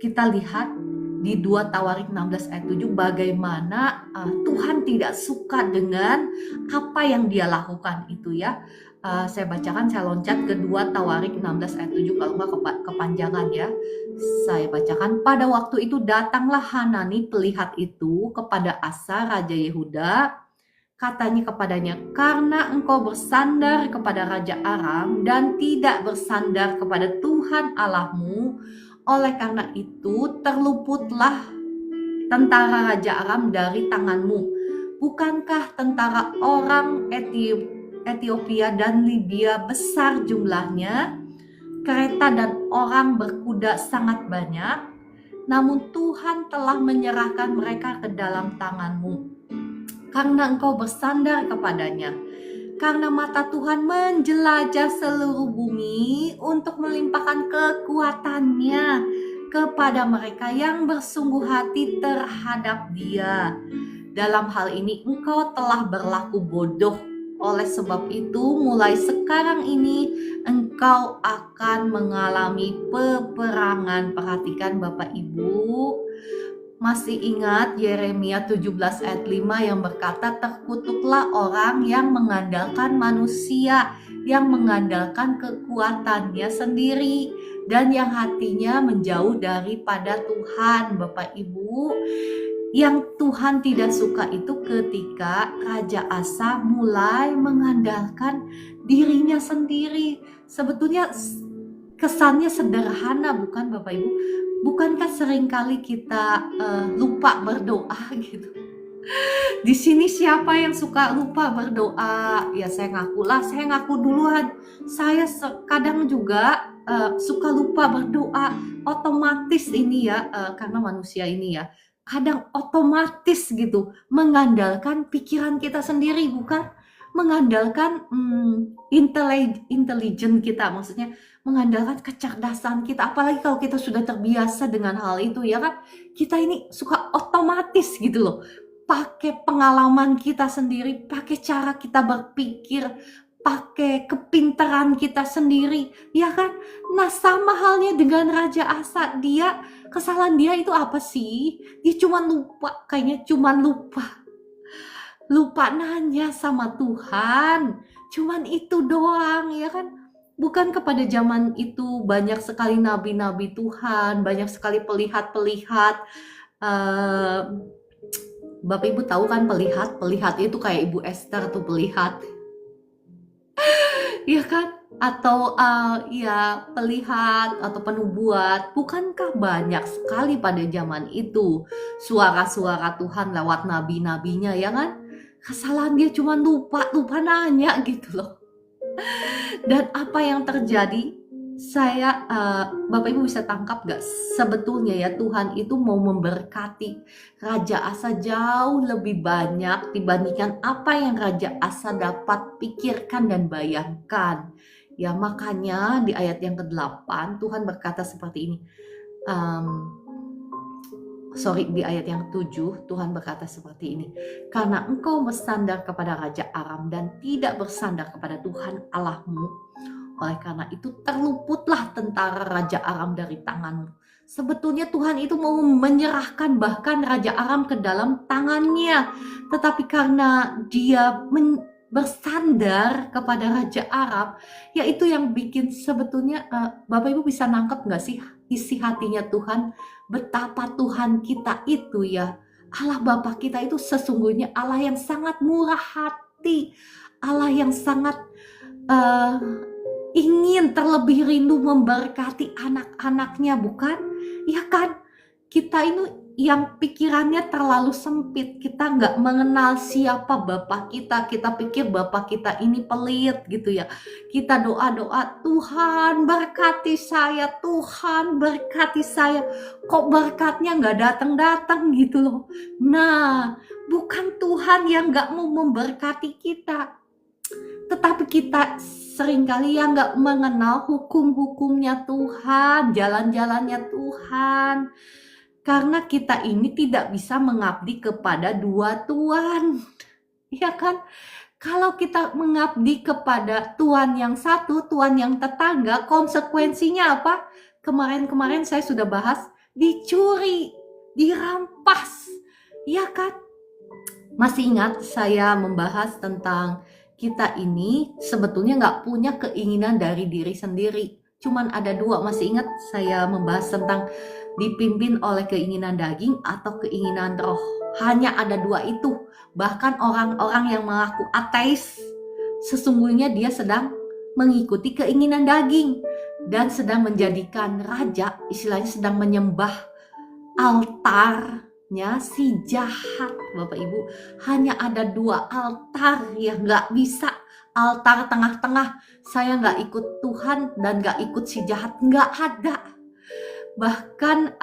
kita lihat di 2 Tawarik 16 ayat 7 bagaimana Tuhan tidak suka dengan apa yang dia lakukan itu ya. Saya bacakan, saya loncat ke 2 Tawarik 16 ayat 7, kalau enggak kepanjangan ya. Saya bacakan, pada waktu itu datanglah Hanani pelihat itu kepada Asa Raja Yehuda, katanya kepadanya, karena engkau bersandar kepada Raja Aram dan tidak bersandar kepada Tuhan Allahmu, oleh karena itu terluputlah tentara Raja Aram dari tanganmu. Bukankah tentara orang Ethiopia dan Libya besar jumlahnya, kereta dan orang berkuda sangat banyak, namun Tuhan telah menyerahkan mereka ke dalam tanganmu, karena engkau bersandar kepadanya. Karena mata Tuhan menjelajah seluruh bumi untuk melimpahkan kekuatannya kepada mereka yang bersungguh hati terhadap Dia. Dalam hal ini engkau telah berlaku bodoh. Oleh sebab itu mulai sekarang ini engkau akan mengalami peperangan. Perhatikan Bapak Ibu, masih ingat Yeremia 17 ayat 5 yang berkata, terkutuklah orang yang mengandalkan manusia, yang mengandalkan kekuatannya sendiri, dan yang hatinya menjauh daripada Tuhan. Bapak Ibu, yang Tuhan tidak suka itu ketika Raja Asa mulai mengandalkan dirinya sendiri. Sebetulnya kesannya sederhana, bukan Bapak Ibu? Bukankah seringkali kita lupa berdoa gitu? Di sini siapa yang suka lupa berdoa? Ya saya ngaku duluan. Saya kadang juga suka lupa berdoa. Otomatis ini ya, karena manusia ini ya, kadang otomatis gitu mengandalkan pikiran kita sendiri, bukan mengandalkan intelijen kita, maksudnya mengandalkan kecerdasan kita. Apalagi kalau kita sudah terbiasa dengan hal itu ya kan, kita ini suka otomatis gitu loh, pakai pengalaman kita sendiri, pakai cara kita berpikir, pakai kepintaran kita sendiri ya kan. Nah sama halnya dengan Raja Asa, kesalahan dia itu apa sih? Dia cuma lupa, kayaknya cuma lupa nanya sama Tuhan, cuman itu doang ya kan. Bukan kepada zaman itu banyak sekali nabi-nabi Tuhan, banyak sekali pelihat-pelihat Bapak Ibu tahu kan pelihat itu kayak Ibu Esther tuh pelihat. Iya kan? Atau ya pelihat atau penubuat, bukankah banyak sekali pada zaman itu suara-suara Tuhan lewat nabi-nabinya ya kan? Kesalahan dia cuma lupa nanya gitu loh. Dan apa yang terjadi? Bapak Ibu bisa tangkap gak? Sebetulnya ya Tuhan itu mau memberkati Raja Asa jauh lebih banyak dibandingkan apa yang Raja Asa dapat pikirkan dan bayangkan. Ya makanya di ayat yang ke-8 Tuhan berkata seperti ini. Di ayat yang 7 Tuhan berkata seperti ini. Karena engkau bersandar kepada Raja Aram dan tidak bersandar kepada Tuhan Allahmu, oleh karena itu terluputlah tentara Raja Aram dari tanganmu. Sebetulnya Tuhan itu mau menyerahkan bahkan Raja Aram ke dalam tangannya. Tetapi karena dia bersandar kepada Raja Arab, yaitu yang bikin sebetulnya Bapak Ibu bisa nangkep gak sih isi hatinya Tuhan? Betapa Tuhan kita itu ya, Allah Bapa kita itu sesungguhnya Allah yang sangat murah hati, Allah yang sangat ingin terlebih rindu memberkati anak-anaknya, bukan? Ya kan? Kita ini yang pikirannya terlalu sempit, kita nggak mengenal siapa Bapak kita pikir Bapak kita ini pelit gitu ya. Kita doa-doa, Tuhan berkati saya, Tuhan berkati saya. Kok berkatnya nggak datang-datang gitu loh. Nah, bukan Tuhan yang nggak mau memberkati kita, tetapi kita seringkali yang nggak mengenal hukum-hukumnya Tuhan, jalan-jalannya Tuhan. Karena kita ini tidak bisa mengabdi kepada dua tuan. Ya kan? Kalau kita mengabdi kepada tuan yang satu, tuan yang tetangga, konsekuensinya apa? Kemarin-kemarin saya sudah bahas, dicuri, dirampas. Ya kan? Masih ingat saya membahas tentang kita ini sebetulnya nggak punya keinginan dari diri sendiri. Cuman ada dua, masih ingat saya membahas tentang dipimpin oleh keinginan daging atau keinginan roh. Hanya ada dua itu. Bahkan orang-orang yang mengaku ateis, sesungguhnya dia sedang mengikuti keinginan daging dan sedang menjadikan raja, istilahnya sedang menyembah altarnya si jahat. Bapak Ibu, hanya ada dua altar yang gak bisa. Altar tengah-tengah, saya gak ikut Tuhan dan gak ikut si jahat, gak ada. Bahkan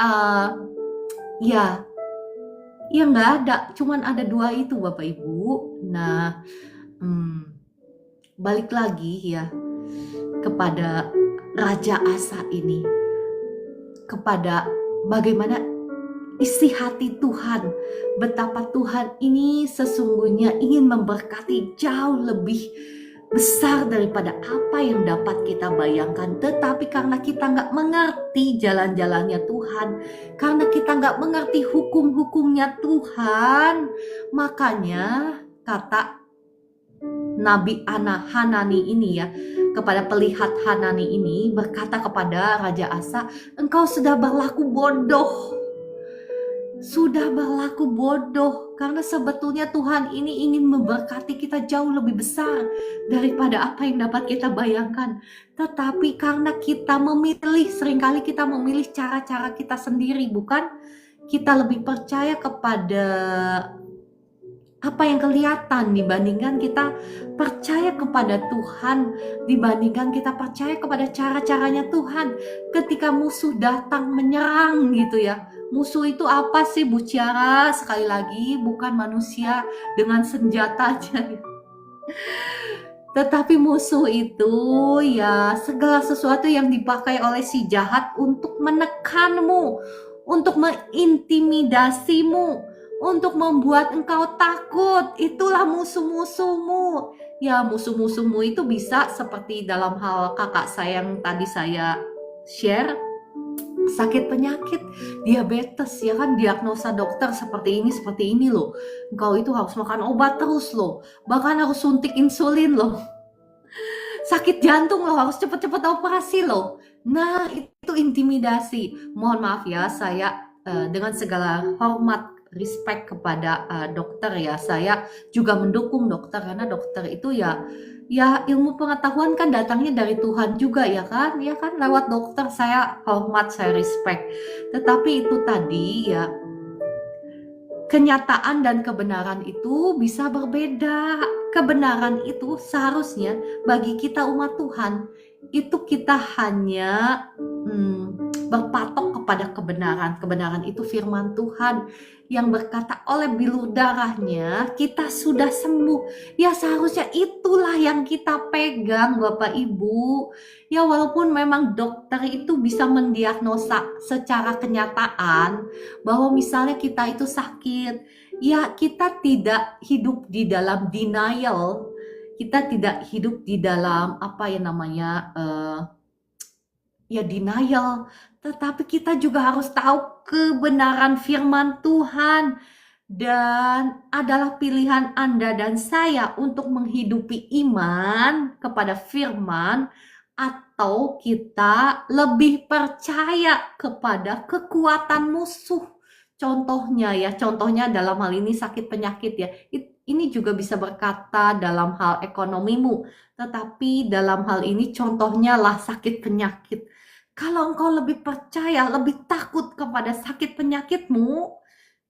ya nggak ada, cuman ada dua itu Bapak Ibu. Nah, balik lagi ya kepada Raja Asa ini, kepada bagaimana isi hati Tuhan, betapa Tuhan ini sesungguhnya ingin memberkati jauh lebih besar daripada apa yang dapat kita bayangkan. Tetapi karena kita nggak mengerti jalan-jalannya Tuhan, karena kita nggak mengerti hukum-hukumnya Tuhan, makanya kata Nabi Hanani ini ya, kepada pelihat Hanani ini berkata kepada Raja Asa, engkau sudah berlaku bodoh. Sudah berlaku bodoh, karena sebetulnya Tuhan ini ingin memberkati kita jauh lebih besar daripada apa yang dapat kita bayangkan. Tetapi karena kita memilih, seringkali kita memilih cara-cara kita sendiri, bukan? Kita lebih percaya kepada apa yang kelihatan dibandingkan kita percaya kepada Tuhan, dibandingkan kita percaya kepada cara-caranya Tuhan. Ketika musuh datang menyerang gitu ya, musuh itu apa sih Bu Ciara? Sekali lagi bukan manusia dengan senjata aja ya. Tetapi musuh itu ya segala sesuatu yang dipakai oleh si jahat untuk menekanmu, untuk mengintimidasimu, untuk membuat engkau takut. Itulah musuh-musuhmu. Ya musuh-musuhmu itu bisa seperti dalam hal kakak saya yang tadi saya share, sakit penyakit diabetes ya kan, diagnosa dokter seperti ini loh, engkau itu harus makan obat terus loh, bahkan harus suntik insulin loh, sakit jantung loh, harus cepet-cepet operasi loh. Nah itu intimidasi. Mohon maaf ya, saya dengan segala hormat respect kepada dokter ya. Saya juga mendukung dokter karena dokter itu ya ilmu pengetahuan kan datangnya dari Tuhan juga ya kan. Ya kan lewat dokter saya hormat, saya respect. Tetapi itu tadi ya, kenyataan dan kebenaran itu bisa berbeda. Kebenaran itu seharusnya bagi kita umat Tuhan itu kita hanya berpatok kepada kebenaran. Kebenaran itu firman Tuhan yang berkata oleh bilur darahnya kita sudah sembuh. Ya seharusnya itulah yang kita pegang Bapak Ibu. Ya walaupun memang dokter itu bisa mendiagnosa secara kenyataan bahwa misalnya kita itu sakit, ya kita tidak hidup di dalam denial. Kita tidak hidup di dalam denial, tetapi kita juga harus tahu kebenaran firman Tuhan. Dan adalah pilihan Anda dan saya untuk menghidupi iman kepada firman, atau kita lebih percaya kepada kekuatan musuh. Contohnya dalam hal ini sakit penyakit ya. Ini juga bisa berkata dalam hal ekonomimu, tetapi dalam hal ini contohnya lah sakit penyakit. Kalau engkau lebih percaya, lebih takut kepada sakit penyakitmu,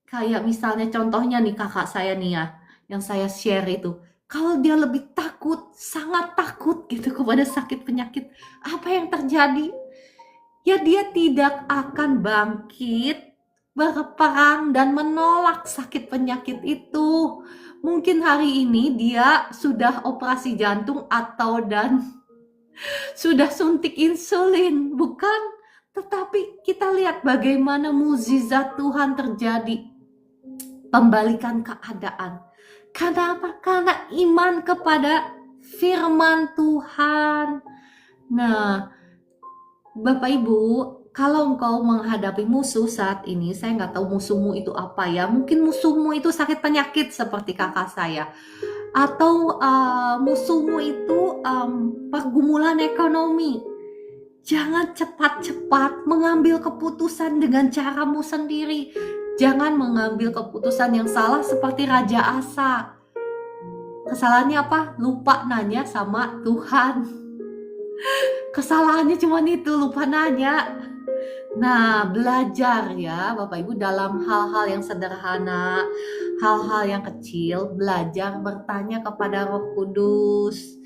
kayak misalnya contohnya nih kakak saya nih ya, yang saya share itu. Kalau dia lebih takut, sangat takut gitu kepada sakit penyakit, apa yang terjadi? Ya dia tidak akan bangkit, berperang dan menolak sakit penyakit itu. Mungkin hari ini dia sudah operasi jantung dan sudah suntik insulin, bukan? Tetapi kita lihat bagaimana mukjizat Tuhan terjadi. Pembalikan keadaan. Karena apa? Karena iman kepada firman Tuhan. Nah, Bapak Ibu, kalau engkau menghadapi musuh saat ini, saya nggak tahu musuhmu itu apa ya. Mungkin musuhmu itu sakit penyakit seperti kakak saya. Atau musuhmu itu pergumulan ekonomi. Jangan cepat-cepat mengambil keputusan dengan caramu sendiri. Jangan mengambil keputusan yang salah seperti Raja Asa. Kesalahannya apa? Lupa nanya sama Tuhan. Kesalahannya cuma itu, lupa nanya. Nah, belajar ya Bapak Ibu dalam hal-hal yang sederhana, hal-hal yang kecil, belajar bertanya kepada Roh Kudus.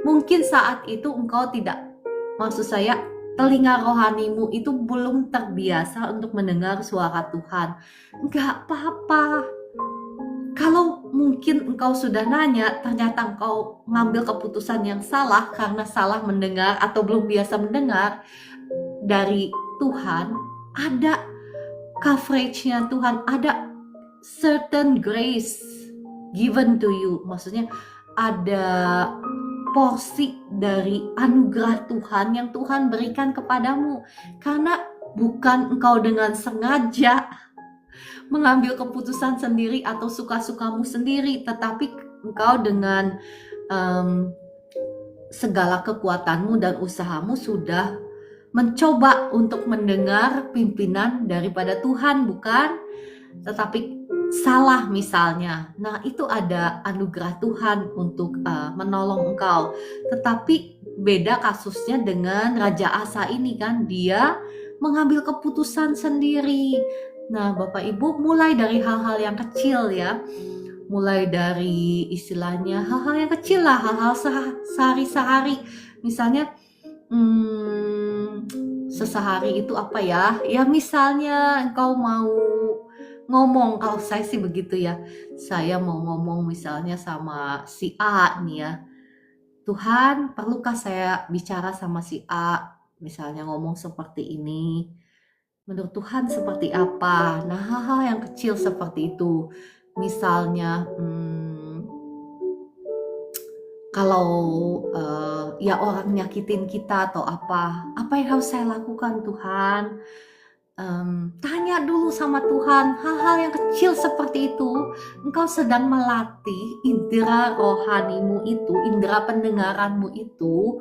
Mungkin saat itu engkau telinga rohanimu itu belum terbiasa untuk mendengar suara Tuhan. Enggak apa-apa. Kalau mungkin engkau sudah nanya, ternyata engkau ngambil keputusan yang salah karena salah mendengar atau belum biasa mendengar dari Tuhan, ada coverage-nya Tuhan, ada certain grace given to you. Maksudnya ada porsi dari anugerah Tuhan yang Tuhan berikan kepadamu. Karena bukan engkau dengan sengaja mengambil keputusan sendiri atau suka-sukamu sendiri, tetapi engkau dengan segala kekuatanmu dan usahamu sudah mencoba untuk mendengar pimpinan daripada Tuhan, bukan? Tetapi salah misalnya. Nah, itu ada anugerah Tuhan untuk menolong engkau. Tetapi beda kasusnya dengan Raja Asa ini kan, dia mengambil keputusan sendiri. Nah, Bapak Ibu, mulai dari hal-hal yang kecil ya. Mulai dari istilahnya hal-hal yang kecil lah, hal-hal sehari-hari. Misalnya sesehari itu apa ya? Ya misalnya engkau mau ngomong, kalau saya sih begitu ya. Saya mau ngomong misalnya sama si A nih ya. Tuhan, perlukah saya bicara sama si A? Misalnya ngomong seperti ini. Menurut Tuhan seperti apa? Nah, hal-hal yang kecil seperti itu. Misalnya kalau ya orang nyakitin kita atau apa yang harus saya lakukan Tuhan? Tanya dulu sama Tuhan. Hal-hal yang kecil seperti itu, engkau sedang melatih indera rohanimu itu, indera pendengaranmu itu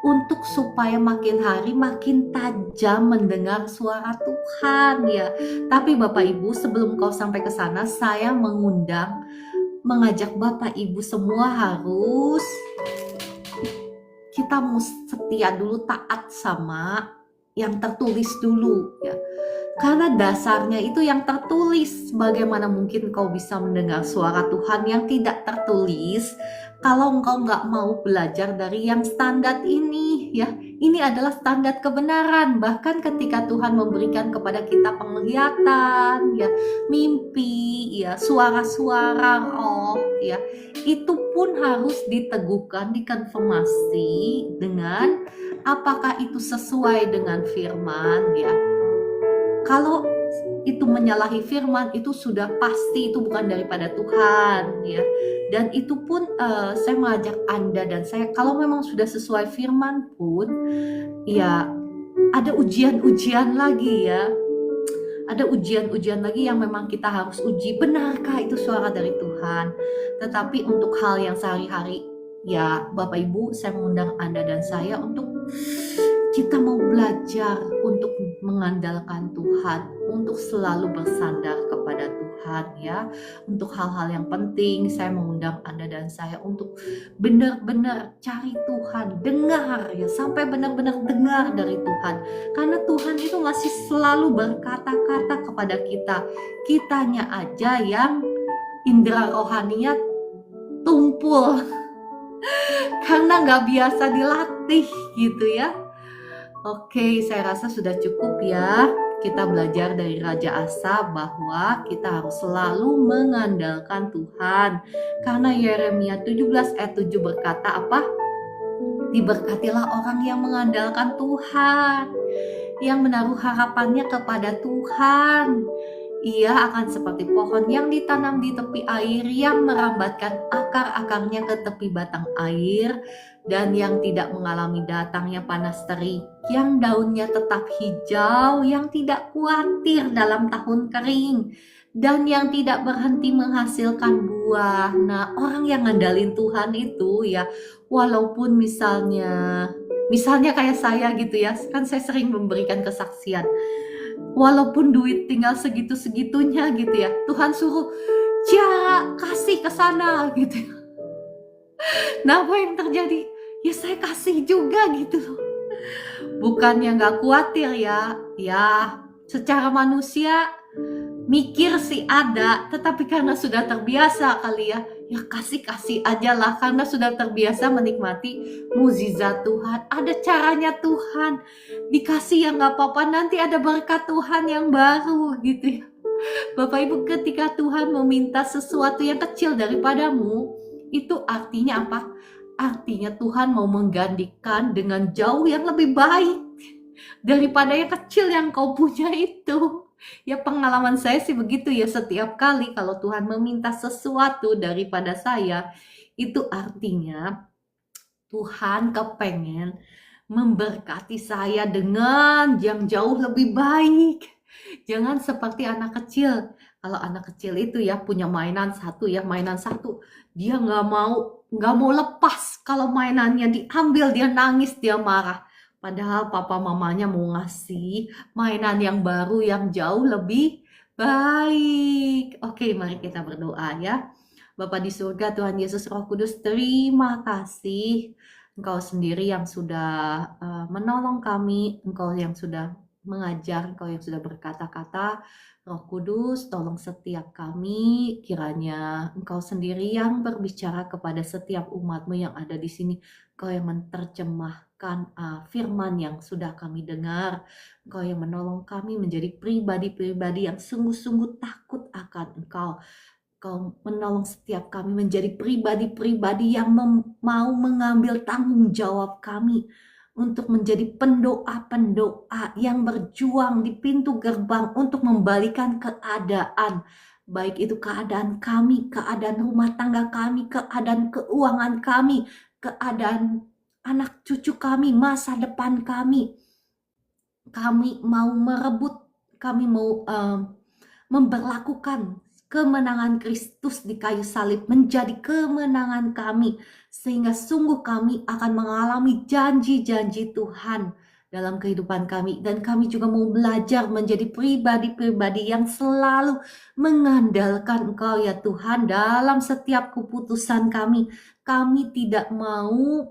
untuk supaya makin hari makin tajam mendengar suara Tuhan ya. Tapi Bapak Ibu, sebelum kau sampai ke sana, saya mengajak Bapak Ibu semua harus kita setia dulu, taat sama yang tertulis dulu ya. Karena dasarnya itu yang tertulis. Bagaimana mungkin kau bisa mendengar suara Tuhan yang tidak tertulis kalau engkau nggak mau belajar dari yang standar ini ya. Ini adalah standar kebenaran. Bahkan ketika Tuhan memberikan kepada kita penglihatan ya, mimpi ya, suara-suara roh ya, itu pun harus diteguhkan, dikonfirmasi dengan apakah itu sesuai dengan firman ya. Kalau itu menyalahi firman, itu sudah pasti itu bukan daripada Tuhan ya. Dan itu pun saya mengajak Anda dan saya, kalau memang sudah sesuai firman pun ya, ada ujian-ujian lagi ya. Ada ujian-ujian lagi yang memang kita harus uji, benarkah itu suara dari Tuhan. Tetapi untuk hal yang sehari-hari ya, Bapak Ibu, saya mengundang Anda dan saya untuk kita mau belajar untuk mengandalkan Tuhan, untuk selalu bersandar kepada Tuhan ya. Untuk hal-hal yang penting, saya mengundang Anda dan saya untuk benar-benar cari Tuhan, dengar ya, sampai benar-benar dengar dari Tuhan. Karena Tuhan itu masih selalu berkata-kata kepada kita. Kitanya aja yang indera rohaninya tumpul karena nggak biasa dilatih gitu ya. Oke, saya rasa sudah cukup ya. Kita belajar dari Raja Asa bahwa kita harus selalu mengandalkan Tuhan. Karena Yeremia 17 ayat 7 berkata apa? Diberkatilah orang yang mengandalkan Tuhan, yang menaruh harapannya kepada Tuhan. Ia akan seperti pohon yang ditanam di tepi air, yang merambatkan akar-akarnya ke tepi batang air, dan yang tidak mengalami datangnya panas terik, yang daunnya tetap hijau, yang tidak khawatir dalam tahun kering, dan yang tidak berhenti menghasilkan buah. Nah, orang yang ngandalin Tuhan itu ya, walaupun misalnya kayak saya gitu ya, kan saya sering memberikan kesaksian. Walaupun duit tinggal segitu-segitunya gitu ya, Tuhan suruh, "Cia, kasih ke sana," gitu. Nah, apa yang terjadi? Ya saya kasih juga gitu loh. Bukannya nggak khawatir ya, secara manusia mikir sih ada, tetapi karena sudah terbiasa kali ya kasih aja lah, karena sudah terbiasa menikmati mukjizat Tuhan. Ada caranya Tuhan, dikasih yang nggak apa-apa, nanti ada berkat Tuhan yang baru gitu ya. Bapak Ibu, ketika Tuhan meminta sesuatu yang kecil daripadamu, itu artinya apa? Artinya Tuhan mau menggantikan dengan jauh yang lebih baik daripada yang kecil yang kau punya itu. Ya, pengalaman saya sih begitu ya, setiap kali kalau Tuhan meminta sesuatu daripada saya, itu artinya Tuhan kepengen memberkati saya dengan yang jauh lebih baik. Jangan seperti anak kecil. Kalau anak kecil itu ya punya mainan satu, dia nggak mau lepas. Kalau mainannya diambil, dia nangis, dia marah. Padahal papa mamanya mau ngasih mainan yang baru yang jauh lebih baik. Oke, mari kita berdoa ya. Bapa di surga, Tuhan Yesus Roh Kudus, terima kasih. Engkau sendiri yang sudah menolong kami, Engkau yang sudah mengajar, Engkau yang sudah berkata-kata. Roh Kudus, tolong setiap kami, kiranya Engkau sendiri yang berbicara kepada setiap umat-Mu yang ada di sini. Engkau yang menerjemahkan firman yang sudah kami dengar. Engkau yang menolong kami menjadi pribadi-pribadi yang sungguh-sungguh takut akan Engkau. Engkau menolong setiap kami menjadi pribadi-pribadi yang mau mengambil tanggung jawab kami untuk menjadi pendoa-pendoa yang berjuang di pintu gerbang untuk membalikan keadaan. Baik itu keadaan kami, keadaan rumah tangga kami, keadaan keuangan kami, keadaan anak cucu kami, masa depan kami. Kami mau merebut, kami mau memberlakukan kemenangan Kristus di kayu salib menjadi kemenangan kami, sehingga sungguh kami akan mengalami janji-janji Tuhan dalam kehidupan kami. Dan kami juga mau belajar menjadi pribadi-pribadi yang selalu mengandalkan Engkau ya Tuhan dalam setiap keputusan kami. Kami tidak mau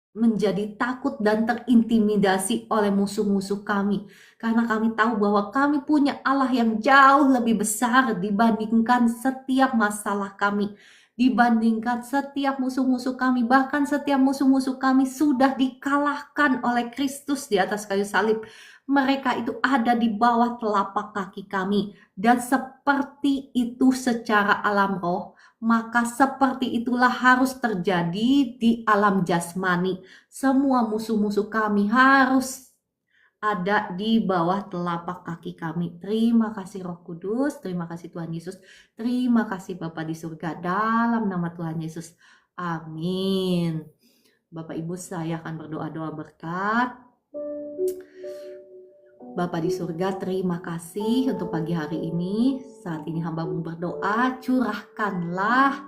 menjadi takut dan terintimidasi oleh musuh-musuh kami, karena kami tahu bahwa kami punya Allah yang jauh lebih besar dibandingkan setiap masalah kami, dibandingkan setiap musuh-musuh kami. Bahkan setiap musuh-musuh kami sudah dikalahkan oleh Kristus di atas kayu salib. Mereka itu ada di bawah telapak kaki kami, dan seperti itu secara alam roh, maka seperti itulah harus terjadi di alam jasmani. Semua musuh-musuh kami harus ada di bawah telapak kaki kami. Terima kasih Roh Kudus, terima kasih Tuhan Yesus, terima kasih Bapa di surga, dalam nama Tuhan Yesus. Amin. Bapak Ibu, saya akan berdoa-doa berkat. Bapa di surga, terima kasih untuk pagi hari ini. Saat ini hamba-Mu berdoa, curahkanlah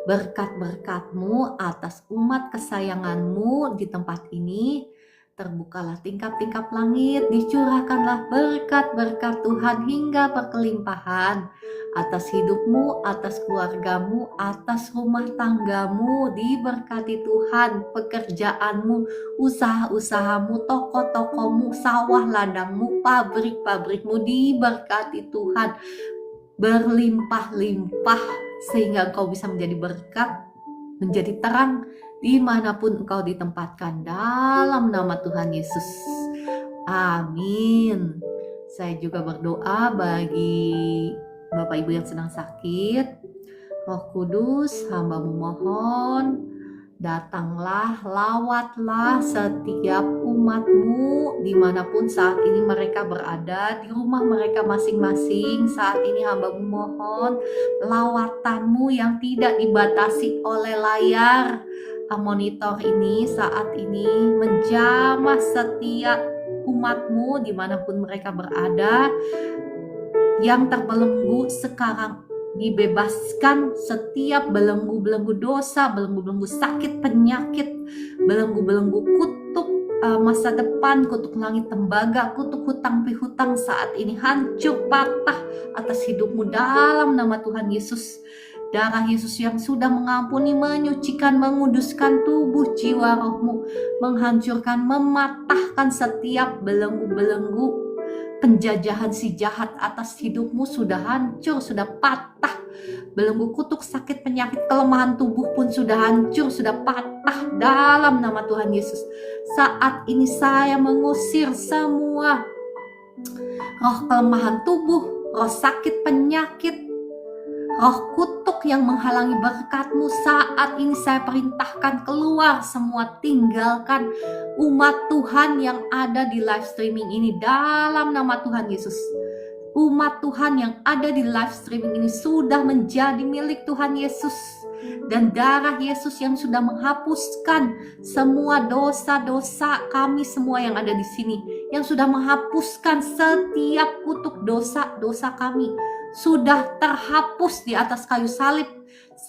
berkat-berkat-Mu atas umat kesayangan-Mu di tempat ini. Terbukalah tingkap-tingkap langit, dicurahkanlah berkat-berkat Tuhan hingga berkelimpahan atas hidupmu, atas keluargamu, atas rumah tanggamu. Diberkati Tuhan pekerjaanmu, usaha-usahamu, toko-tokomu, sawah ladangmu, pabrik-pabrikmu. Diberkati Tuhan berlimpah-limpah, sehingga engkau bisa menjadi berkat, menjadi terang dimanapun engkau ditempatkan, dalam nama Tuhan Yesus. Amin. Saya juga berdoa bagi Bapak Ibu yang sedang sakit. Roh Kudus, hamba-Mu mohon, datanglah, lawatlah setiap umat-Mu dimanapun saat ini mereka berada, di rumah mereka masing-masing. Saat ini hamba-Mu mohon lawatan-Mu yang tidak dibatasi oleh layar monitor ini. Saat ini menjamah setiap umat-Mu dimanapun mereka berada, yang terbelenggu sekarang dibebaskan setiap belenggu-belenggu dosa, belenggu-belenggu sakit, penyakit, belenggu-belenggu kutuk masa depan, kutuk langit tembaga, kutuk hutang pihutang saat ini hancur patah atas hidupmu dalam nama Tuhan Yesus. Darah Yesus yang sudah mengampuni, menyucikan, menguduskan tubuh, jiwa, rohmu, menghancurkan, mematahkan setiap belenggu-belenggu penjajahan si jahat atas hidupmu sudah hancur, sudah patah. Belenggu kutuk, sakit, penyakit, kelemahan tubuh pun sudah hancur, sudah patah dalam nama Tuhan Yesus. Saat ini saya mengusir semua roh kelemahan tubuh, roh sakit, penyakit, roh kutuk yang menghalangi berkat-Mu. Saat ini saya perintahkan keluar semua, tinggalkan umat Tuhan yang ada di live streaming ini dalam nama Tuhan Yesus. Umat Tuhan yang ada di live streaming ini sudah menjadi milik Tuhan Yesus, dan darah Yesus yang sudah menghapuskan semua dosa-dosa kami semua yang ada di sini, yang sudah menghapuskan setiap kutuk dosa-dosa kami, sudah terhapus di atas kayu salib.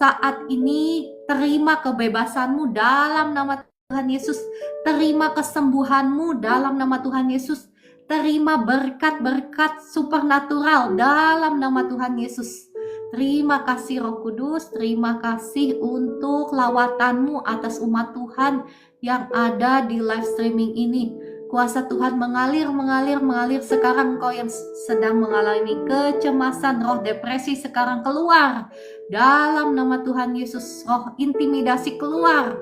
Saat ini terima kebebasan-Mu dalam nama Tuhan Yesus. Terima kesembuhan-Mu dalam nama Tuhan Yesus. Terima berkat-berkat supernatural dalam nama Tuhan Yesus. Terima kasih Roh Kudus, terima kasih untuk lawatan-Mu atas umat Tuhan yang ada di live streaming ini. Kuasa Tuhan mengalir sekarang. Engkau yang sedang mengalami kecemasan, roh depresi sekarang keluar dalam nama Tuhan Yesus. Roh intimidasi keluar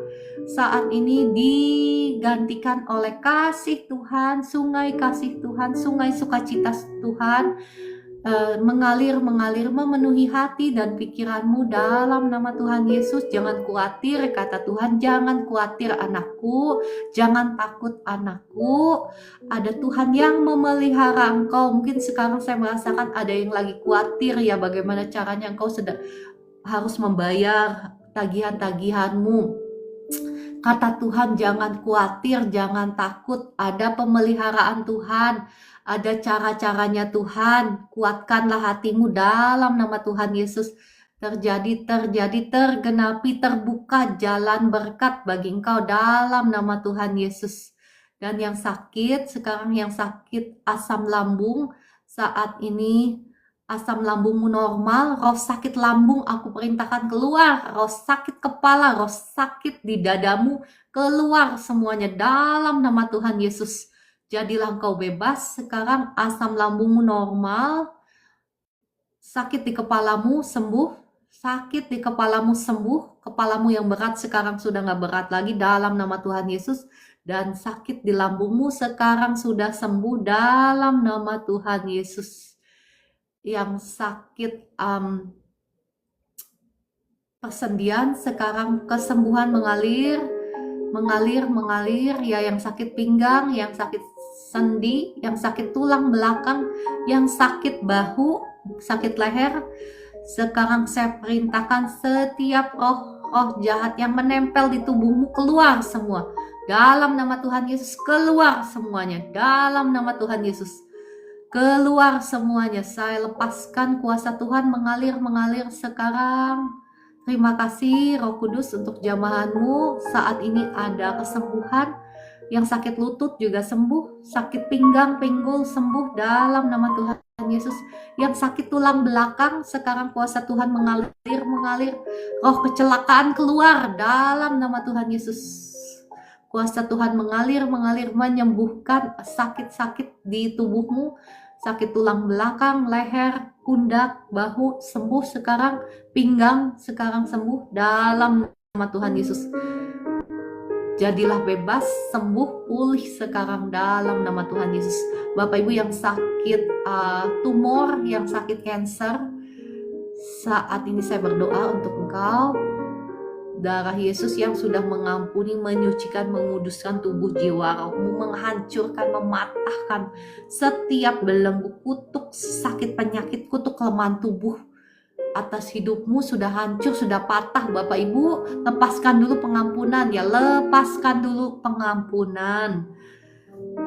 saat ini, digantikan oleh kasih Tuhan, sungai kasih Tuhan, sungai sukacita Tuhan mengalir memenuhi hati dan pikiranmu dalam nama Tuhan Yesus. Jangan khawatir, kata Tuhan, jangan khawatir anakku, jangan takut anakku, ada Tuhan yang memelihara engkau. Mungkin sekarang saya merasakan ada yang lagi khawatir ya, bagaimana caranya engkau harus membayar tagihan-tagihanmu. Kata Tuhan, jangan khawatir, jangan takut, ada pemeliharaan Tuhan, Ada cara-caranya Tuhan. Kuatkanlah hatimu dalam nama Tuhan Yesus. Terjadi, tergenapi, terbuka jalan berkat bagi engkau dalam nama Tuhan Yesus. Dan yang sakit, sekarang yang sakit asam lambung, saat ini asam lambungmu normal, roh sakit lambung aku perintahkan keluar, roh sakit kepala, roh sakit di dadamu, keluar semuanya dalam nama Tuhan Yesus. Jadilah engkau bebas, sekarang asam lambungmu normal, sakit di kepalamu sembuh, sakit di kepalamu sembuh, kepalamu yang berat sekarang sudah gak berat lagi dalam nama Tuhan Yesus, dan sakit di lambungmu sekarang sudah sembuh dalam nama Tuhan Yesus. Yang sakit persendian sekarang kesembuhan mengalir ya, yang sakit pinggang, yang sakit sendi, yang sakit tulang belakang, yang sakit bahu, sakit leher, sekarang saya perintahkan setiap roh jahat yang menempel di tubuhmu keluar semua dalam nama Tuhan Yesus, keluar semuanya dalam nama Tuhan Yesus. Keluar semuanya, saya lepaskan kuasa Tuhan mengalir sekarang. Terima kasih Roh Kudus untuk jamahanmu. Saat ini ada kesembuhan. Yang sakit lutut juga sembuh, sakit pinggang, pinggul sembuh dalam nama Tuhan Yesus. Yang sakit tulang belakang sekarang kuasa Tuhan mengalir. Roh kecelakaan keluar dalam nama Tuhan Yesus. Kuasa Tuhan mengalir, menyembuhkan sakit-sakit di tubuhmu, sakit tulang belakang, leher, pundak, bahu, sembuh sekarang, pinggang sekarang sembuh dalam nama Tuhan Yesus. Jadilah bebas, sembuh, pulih sekarang dalam nama Tuhan Yesus. Bapak Ibu yang sakit tumor, yang sakit cancer, saat ini saya berdoa untuk engkau. Darah Yesus yang sudah mengampuni, menyucikan, menguduskan tubuh jiwa rohmu, menghancurkan, mematahkan setiap belenggu, kutuk sakit penyakit, kutuk kelemahan tubuh atas hidupmu sudah hancur, sudah patah. Bapak Ibu, lepaskan dulu pengampunan ya, lepaskan dulu pengampunan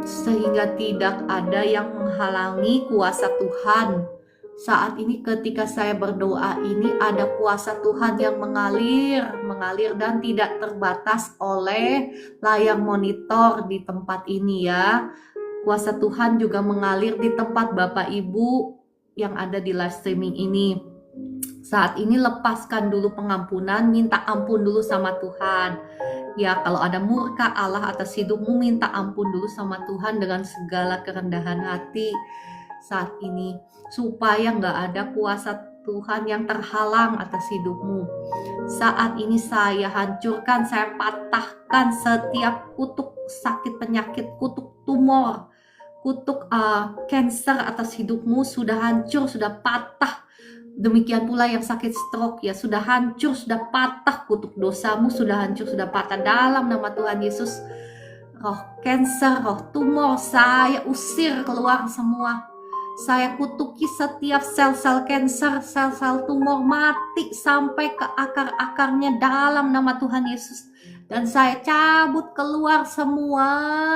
sehingga tidak ada yang menghalangi kuasa Tuhan. Saat ini ketika saya berdoa ini ada kuasa Tuhan yang mengalir dan tidak terbatas oleh layar monitor di tempat ini ya. Kuasa Tuhan juga mengalir di tempat Bapak Ibu yang ada di live streaming ini. Saat ini lepaskan dulu pengampunan, minta ampun dulu sama Tuhan. Ya, kalau ada murka Allah atas hidupmu, minta ampun dulu sama Tuhan dengan segala kerendahan hati saat ini, supaya nggak ada kuasa Tuhan yang terhalang atas hidupmu. Saat ini saya hancurkan, saya patahkan setiap kutuk sakit penyakit, kutuk tumor, kutuk cancer atas hidupmu sudah hancur, sudah patah. Demikian pula yang sakit stroke ya sudah hancur, sudah patah, kutuk dosamu sudah hancur, sudah patah dalam nama Tuhan Yesus. Roh cancer, roh tumor saya usir keluar semua. Saya kutuki setiap sel-sel cancer, sel-sel tumor mati sampai ke akar-akarnya dalam nama Tuhan Yesus. Dan saya cabut keluar semua,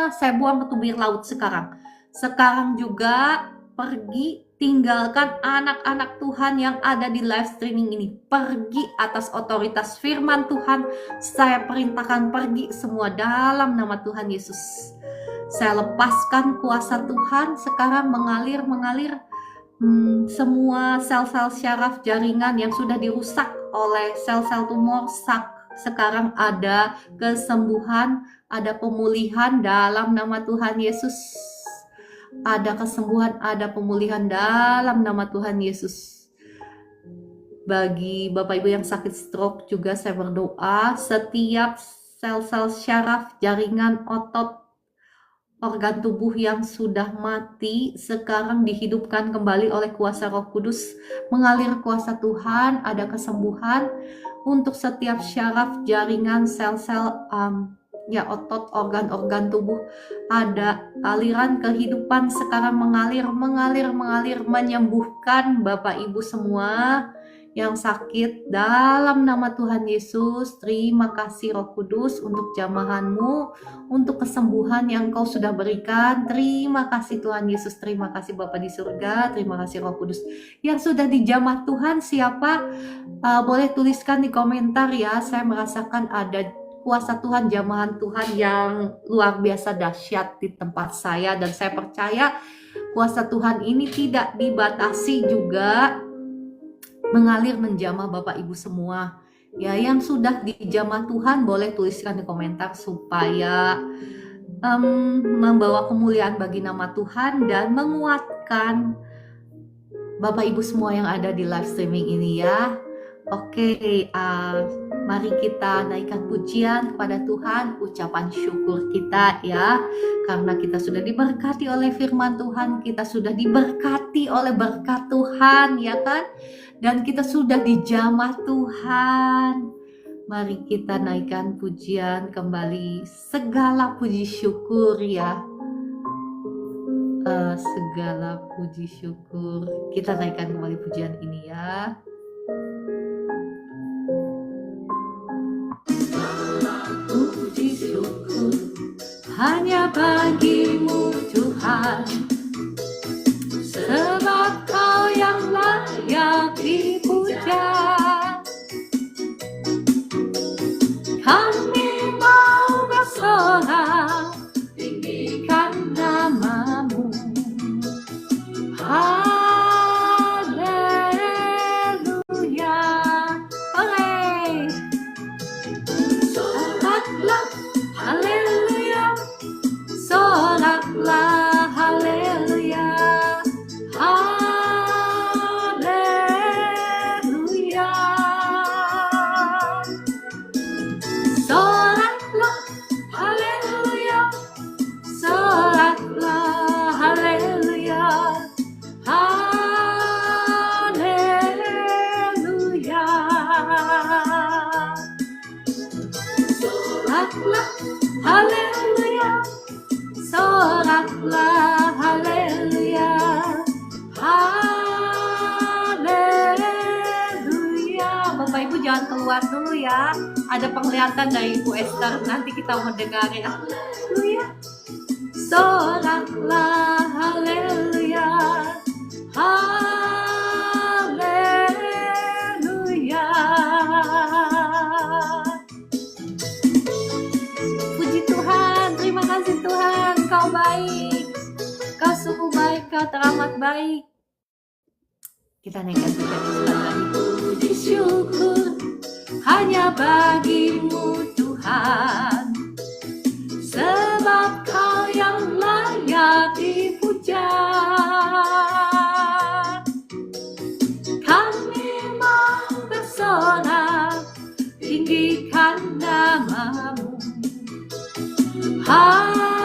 saya buang ke tubir laut sekarang. Sekarang juga pergi, tinggalkan anak-anak Tuhan yang ada di live streaming ini. Pergi atas otoritas firman Tuhan. Saya perintahkan pergi semua dalam nama Tuhan Yesus. Saya lepaskan kuasa Tuhan sekarang mengalir semua sel-sel syaraf jaringan yang sudah dirusak oleh sel-sel tumor. Sekarang ada kesembuhan, ada pemulihan dalam nama Tuhan Yesus. Ada kesembuhan, ada pemulihan dalam nama Tuhan Yesus. Bagi Bapak Ibu yang sakit stroke juga saya berdoa, setiap sel-sel syaraf, jaringan, otot, organ tubuh yang sudah mati sekarang dihidupkan kembali oleh kuasa Roh Kudus. Mengalir kuasa Tuhan, ada kesembuhan untuk setiap syaraf, jaringan, sel-sel otot, organ-organ tubuh. Ada aliran kehidupan sekarang mengalir, menyembuhkan Bapak Ibu semua yang sakit dalam nama Tuhan Yesus. Terima kasih Roh Kudus untuk jamahanmu, untuk kesembuhan yang Kau sudah berikan. Terima kasih Tuhan Yesus, terima kasih Bapa di surga, terima kasih Roh Kudus yang sudah dijamah Tuhan. Siapa? Boleh tuliskan di komentar ya. Saya merasakan ada kuasa Tuhan, jamahan Tuhan yang luar biasa dahsyat di tempat saya, dan saya percaya kuasa Tuhan ini tidak dibatasi juga mengalir menjamah Bapak Ibu semua. Ya, yang sudah dijamah Tuhan boleh tuliskan di komentar supaya membawa kemuliaan bagi nama Tuhan dan menguatkan Bapak Ibu semua yang ada di live streaming ini ya. Oke, mari kita naikkan pujian kepada Tuhan, ucapan syukur kita ya. Karena kita sudah diberkati oleh firman Tuhan, kita sudah diberkati oleh berkat Tuhan ya kan. Dan kita sudah dijamah Tuhan. Mari kita naikkan pujian kembali, segala puji syukur ya. Segala puji syukur, kita naikkan kembali pujian ini ya. Puji syukur hanya bagimu Tuhan, sebab Kau yang layak dipuja. Kami mau bersorak tinggikan namamu. Haleluya. Hooray. Soraklah, haleluya. Soraklah, haleluya. Haleluya. Soraklah, haleluya. Soraklah, haleluya. Haleluya. Soraklah, haleluya. Soraklah, haleluya. Haleluya. Bapak Ibu jangan keluar dulu ya. Ada penglihatan dari Ibu Esther. Nanti kita mendengar ya. Haleluya. Soraklah, haleluya. Haleluya. Puji Tuhan, terima kasih Tuhan, Kau baik, Kau sungguh baik, Kau teramat baik. Kita naikkan pujian sekali lagi. Puji syukur hanya bagimu Tuhan, sebab Kau yang layak dipuja. Kami mau bersorak tinggikan namamu. Haleluya.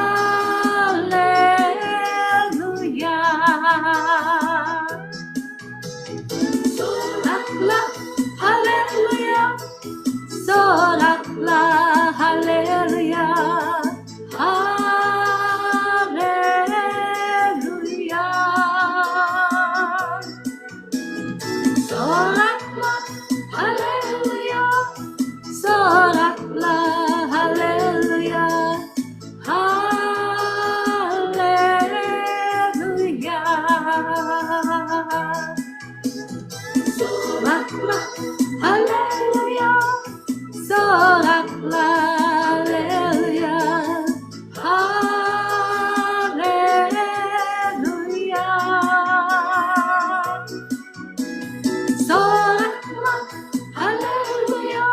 Soraklah, haleluya. Soraklah, haleluya. Haleluya. Soraklah, haleluya. Soraklah, haleluya. Haleluya. Soraklah, haleluya. Soraklah, haleluya. Haleluya. Soraklah, haleluya.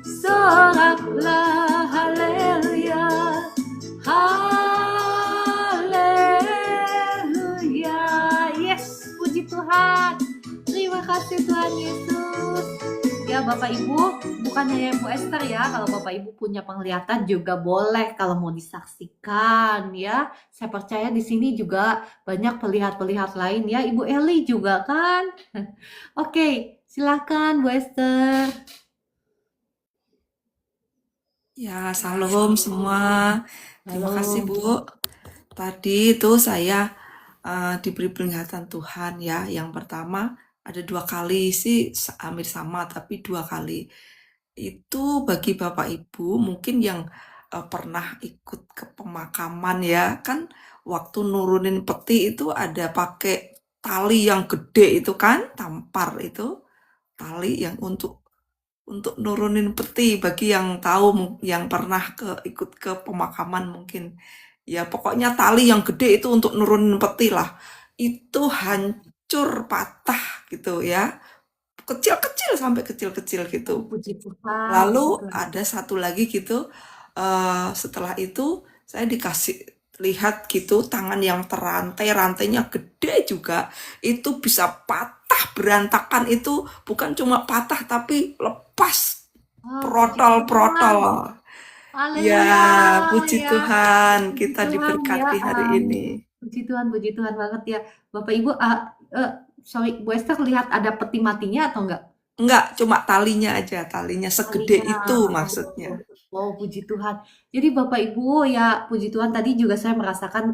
Soraklah, haleluya. Haleluya. Yes, puji Tuhan. Terima kasih Tuhan Yesus. Ya Bapak Ibu, bukan hanya Ibu Esther ya. Kalau Bapak Ibu punya penglihatan juga boleh kalau mau disaksikan ya. Saya percaya di sini juga banyak pelihat-pelihat lain ya. Ibu Eli juga kan. Oke, silakan Bu Esther. Ya, salam semua. Terima kasih Bu. Tadi itu saya diberi peringatan Tuhan ya. Yang pertama ada 2 kali sih, hampir sama, tapi 2 kali. Itu bagi Bapak Ibu mungkin yang pernah ikut ke pemakaman ya, kan waktu nurunin peti itu ada pakai tali yang gede itu kan, tampar itu, tali yang untuk nurunin peti bagi yang tahu, yang pernah ikut ke pemakaman mungkin. Ya pokoknya tali yang gede itu untuk nurunin peti lah. Itu hancur, patah gitu ya. Kecil-kecil sampai kecil-kecil Oh, gitu. puji Tuhan, puji Lalu Tuhan. ada satu lagi gitu, setelah itu saya dikasih lihat gitu tangan yang terantai, rantainya gede juga, itu bisa patah berantakan itu bukan cuma patah tapi lepas, Oh, puji Tuhan. protol-protol. Ya, Haleluya puji ya. Tuhan Puji kita Tuhan ya. diberkati hari ini. Puji Tuhan banget ya. Bapak Ibu, sorry, Bu Esther lihat ada peti matinya atau enggak? Enggak, cuma talinya aja, talinya segede Talinya. itu maksudnya. Oh, oh, puji Tuhan. Jadi Bapak Ibu ya, puji Tuhan tadi juga saya merasakan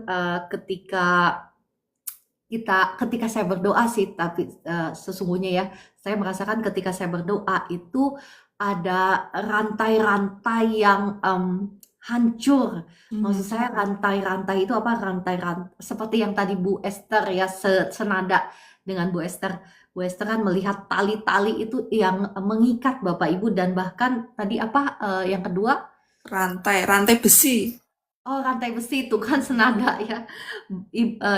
ketika saya berdoa sih, tapi sesungguhnya ya, saya merasakan ketika saya berdoa itu ada rantai-rantai yang hancur. Maksud saya Hmm, rantai-rantai itu apa? Rantai-rantai seperti yang tadi Bu Esther ya, senada dengan Bu Esther. Bu Esther kan melihat tali-tali itu yang mengikat Bapak Ibu dan bahkan tadi apa yang kedua? rantai besi. Oh, rantai besi itu kan senada ya.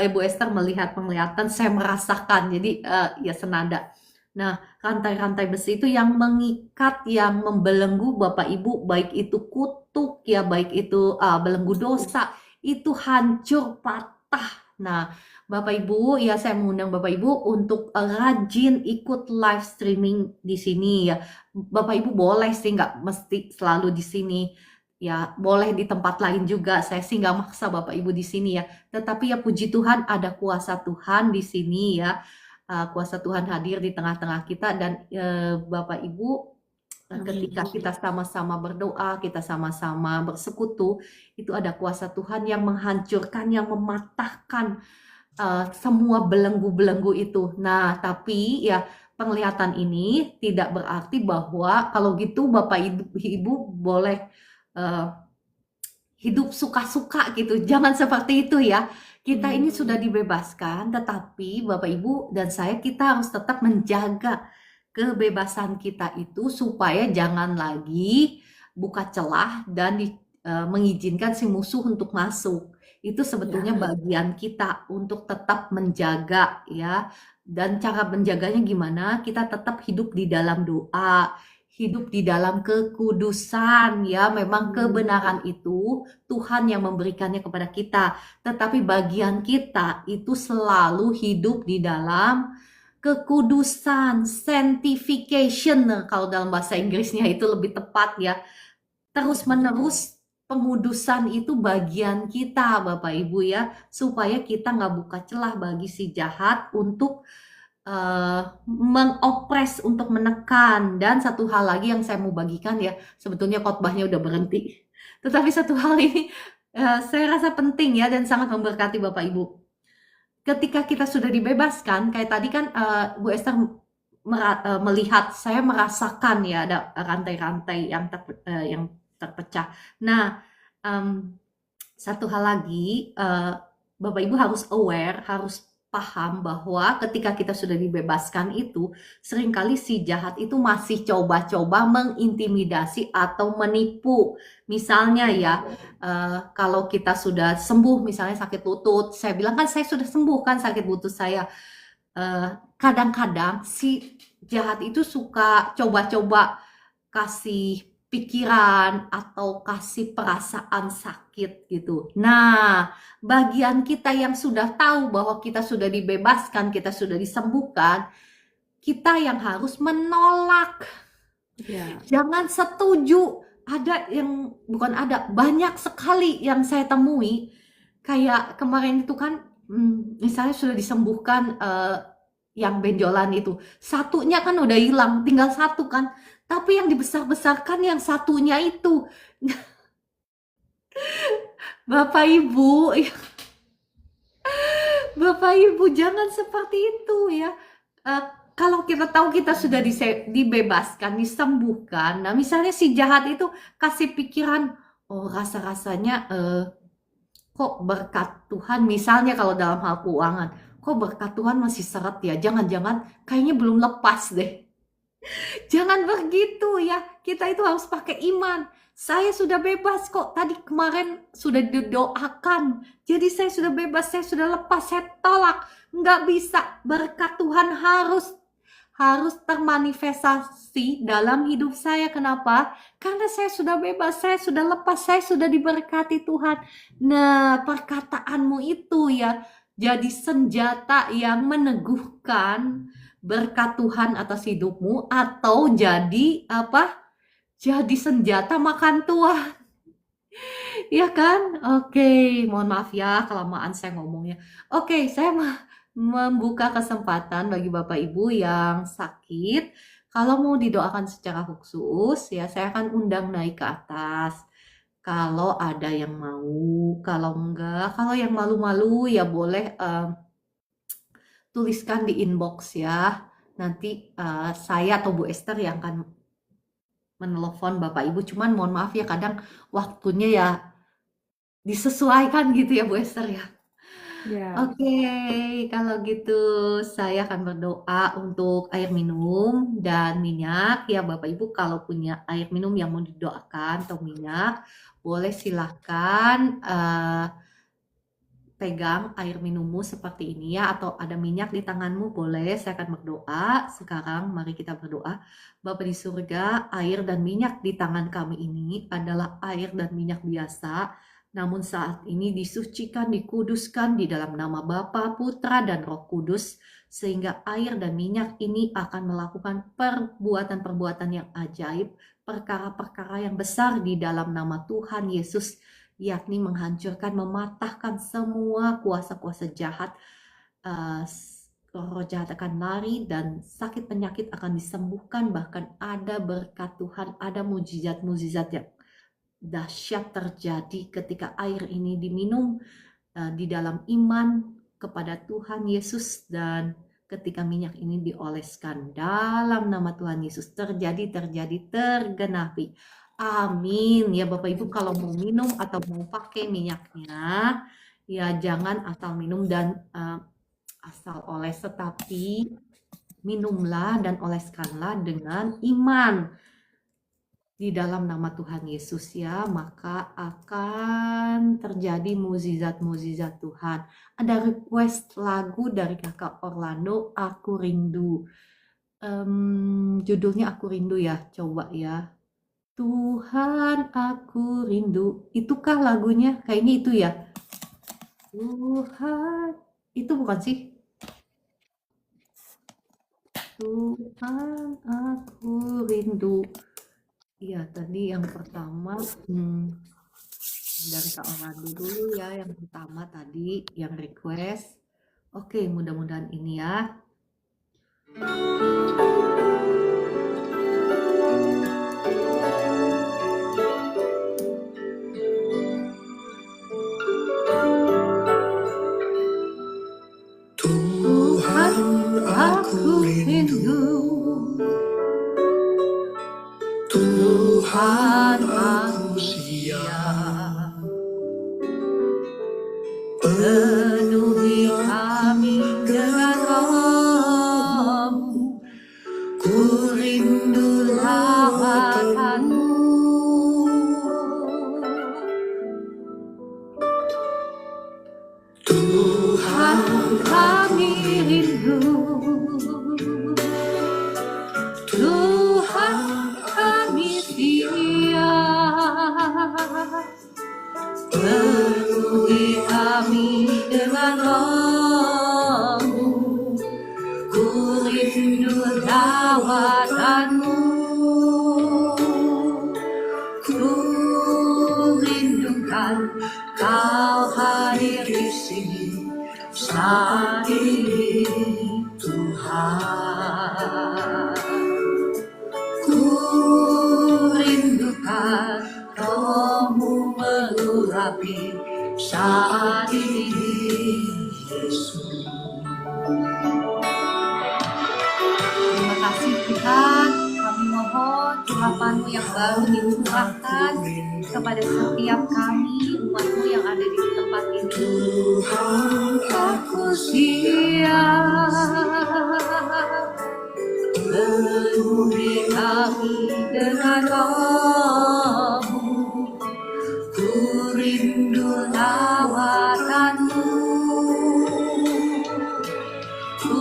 Ibu Esther melihat penglihatan, saya merasakan. Jadi ya senada. Nah, rantai-rantai besi itu yang mengikat, yang membelenggu Bapak Ibu, baik itu kutuk ya, baik itu belenggu dosa, itu hancur patah. Nah, Bapak Ibu, ya saya mengundang Bapak Ibu untuk rajin ikut live streaming di sini ya. Bapak Ibu boleh sih, nggak mesti selalu di sini. Ya, boleh di tempat lain juga. Saya sih nggak maksa Bapak Ibu di sini ya. Tetapi ya puji Tuhan ada kuasa Tuhan di sini ya. Kuasa Tuhan hadir di tengah-tengah kita dan Bapak Ibu Amin. ketika kita sama-sama berdoa, kita sama-sama bersekutu, itu ada kuasa Tuhan yang menghancurkan, yang mematahkan semua belenggu-belenggu itu. Nah, tapi ya penglihatan ini tidak berarti bahwa kalau gitu Bapak Ibu boleh eh, hidup suka-suka gitu. Jangan seperti itu ya. Kita ini sudah Hmm, dibebaskan, tetapi Bapak Ibu dan saya kita harus tetap menjaga kebebasan kita itu supaya jangan lagi buka celah dan mengizinkan si musuh untuk masuk. Itu sebetulnya ya. bagian kita untuk tetap menjaga ya. Dan cara menjaganya gimana? Kita tetap hidup di dalam doa, hidup di dalam kekudusan ya. Memang kebenaran itu Tuhan yang memberikannya kepada kita, tetapi bagian kita itu selalu hidup di dalam kekudusan, sanctification. Nah, kalau dalam bahasa Inggrisnya itu lebih tepat ya. Terus-menerus pengudusan itu bagian kita, Bapak Ibu ya, supaya kita nggak buka celah bagi si jahat untuk mengopres, untuk menekan. Dan satu hal lagi yang saya mau bagikan ya, sebetulnya khotbahnya udah berhenti. Tetapi satu hal ini saya rasa penting ya dan sangat memberkati Bapak Ibu. Ketika kita sudah dibebaskan, kayak tadi kan Bu Esther melihat, saya merasakan ya ada rantai-rantai yang terpecah. Nah, em, satu hal lagi, Bapak Ibu harus aware, harus paham bahwa ketika kita sudah dibebaskan itu, seringkali si jahat itu masih coba-coba mengintimidasi atau menipu. Misalnya ya, kalau kita sudah sembuh, misalnya sakit lutut, saya bilang kan saya sudah sembuh kan sakit lutut saya. Eh, Kadang-kadang si jahat itu suka coba-coba kasih pikiran atau kasih perasaan sakit gitu. Nah, bagian kita yang sudah tahu bahwa kita sudah dibebaskan, kita sudah disembuhkan, kita yang harus menolak. Ya. Jangan setuju. Ada yang, bukan ada, banyak sekali yang saya temui. Kayak kemarin itu kan, misalnya sudah disembuhkan yang benjolan itu. Satunya kan udah hilang, tinggal satu kan. Tapi yang dibesar-besarkan yang satunya itu. Bapak Ibu, Bapak Ibu jangan seperti itu ya. kalau kita tahu kita sudah dibebaskan, disembuhkan, nah misalnya si jahat itu kasih pikiran, oh rasa-rasanya kok berkat Tuhan, misalnya kalau dalam hal keuangan, kok berkat Tuhan masih seret ya, jangan-jangan kayaknya belum lepas deh. Jangan begitu ya, kita itu harus pakai iman. Saya sudah bebas kok, tadi kemarin sudah didoakan. Jadi saya sudah bebas, saya sudah lepas, saya tolak. Nggak bisa, berkat Tuhan harus termanifestasi dalam hidup saya. Kenapa? Karena saya sudah bebas, saya sudah lepas, saya sudah diberkati Tuhan. Nah, perkataanmu itu ya jadi senjata yang meneguhkan berkat Tuhan atas hidupmu, atau jadi apa? Jadi senjata makan Tuhan. Ya kan? Oke, mohon maaf ya kelamaan saya ngomongnya. Oke, saya membuka kesempatan bagi Bapak Ibu yang sakit. Kalau mau didoakan secara khusus ya saya akan undang naik ke atas. Kalau ada yang mau, kalau enggak, kalau yang malu-malu ya boleh tuliskan di inbox ya. Nanti saya atau Bu Esther yang akan menelepon Bapak Ibu. Cuman mohon maaf ya kadang waktunya ya disesuaikan gitu ya Bu Esther ya. Ya, Oke, kalau gitu saya akan berdoa untuk air minum dan minyak ya Bapak Ibu, kalau punya air minum yang mau didoakan atau minyak, boleh silahkan pegang air minummu seperti ini ya, atau ada minyak di tanganmu boleh. Saya akan berdoa. Sekarang mari kita berdoa. Bapa di surga, air dan minyak di tangan kami ini adalah air dan minyak biasa, namun saat ini disucikan, dikuduskan di dalam nama Bapa, Putra, dan Roh Kudus, sehingga air dan minyak ini akan melakukan perbuatan-perbuatan yang ajaib, perkara-perkara yang besar di dalam nama Tuhan Yesus, yakni menghancurkan, mematahkan semua kuasa-kuasa jahat. Roh jahat akan lari dan sakit penyakit akan disembuhkan. Bahkan ada berkat Tuhan, ada mujizat-mujizat yang dahsyat terjadi ketika air ini diminum di dalam iman kepada Tuhan Yesus, dan ketika minyak ini dioleskan dalam nama Tuhan Yesus, tergenapi. Amin ya Bapak Ibu. Kalau mau minum atau mau pakai minyaknya ya jangan asal minum dan asal oles, tetapi minumlah dan oleskanlah dengan iman di dalam nama Tuhan Yesus ya, maka akan terjadi mukjizat-mukjizat Tuhan. Ada request lagu dari Kakak Orlando, Aku Rindu. Judulnya Aku Rindu ya, coba ya. Tuhan aku rindu. Itukah lagunya? Kayaknya itu ya. Tuhan, itu bukan sih? Tuhan aku rindu. Iya, tadi yang pertama dari Kak Orlando dulu ya, yang pertama tadi yang request. Oke, mudah-mudahan ini ya. Tuhan aku rindu, Tuhan aku siap, penuhi kami dengan Roh-Mu, ku rindu lawatan-Mu. Tuhan kami rindu, Tuhan kami siap, penuhi kami dengan Roh-Mu, ku rindu lawatan-Mu, ku rindukan Kau hadir di sini saat ini Tuhan. Ku rindukan Roh-Mu mengurapi saat ini Yesus. urapan-Mu yang baru dicurahkan kepada setiap kami, umat-Mu yang ada di tempat ini. Aku siap, penuhi kami dengan Roh-Mu, ku rindu lawatan-Mu, ku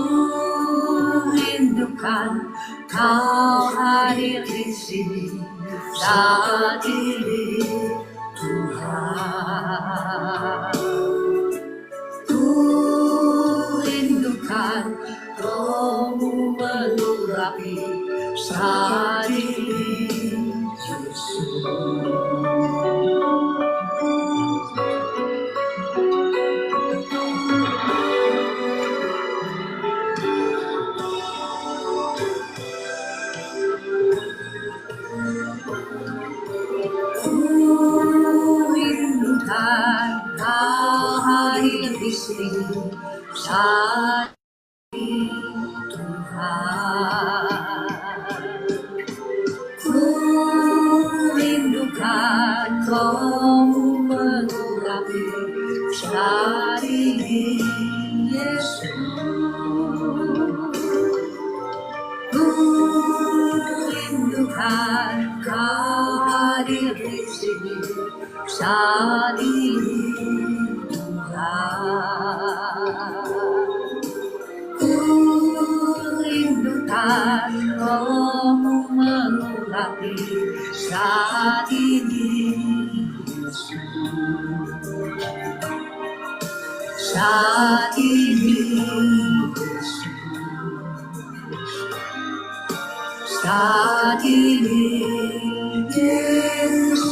rindukan Kau hadir di sini saat ini, Tuhan. Ku rindukan Roh-Mu mengurapi saat ini, Yesus. Kau hadir di sini saat ini, Tuhan. Ku rindukan Roh-Mu mengurapi saat ini, Yesus. Ku rindukan Kau hadir di sini saat ini, Tuhan. Ku rindukan Roh-Mu mengurapi saat ini, Yesus. Saat ini, Yesus. Saat ini, Yesus.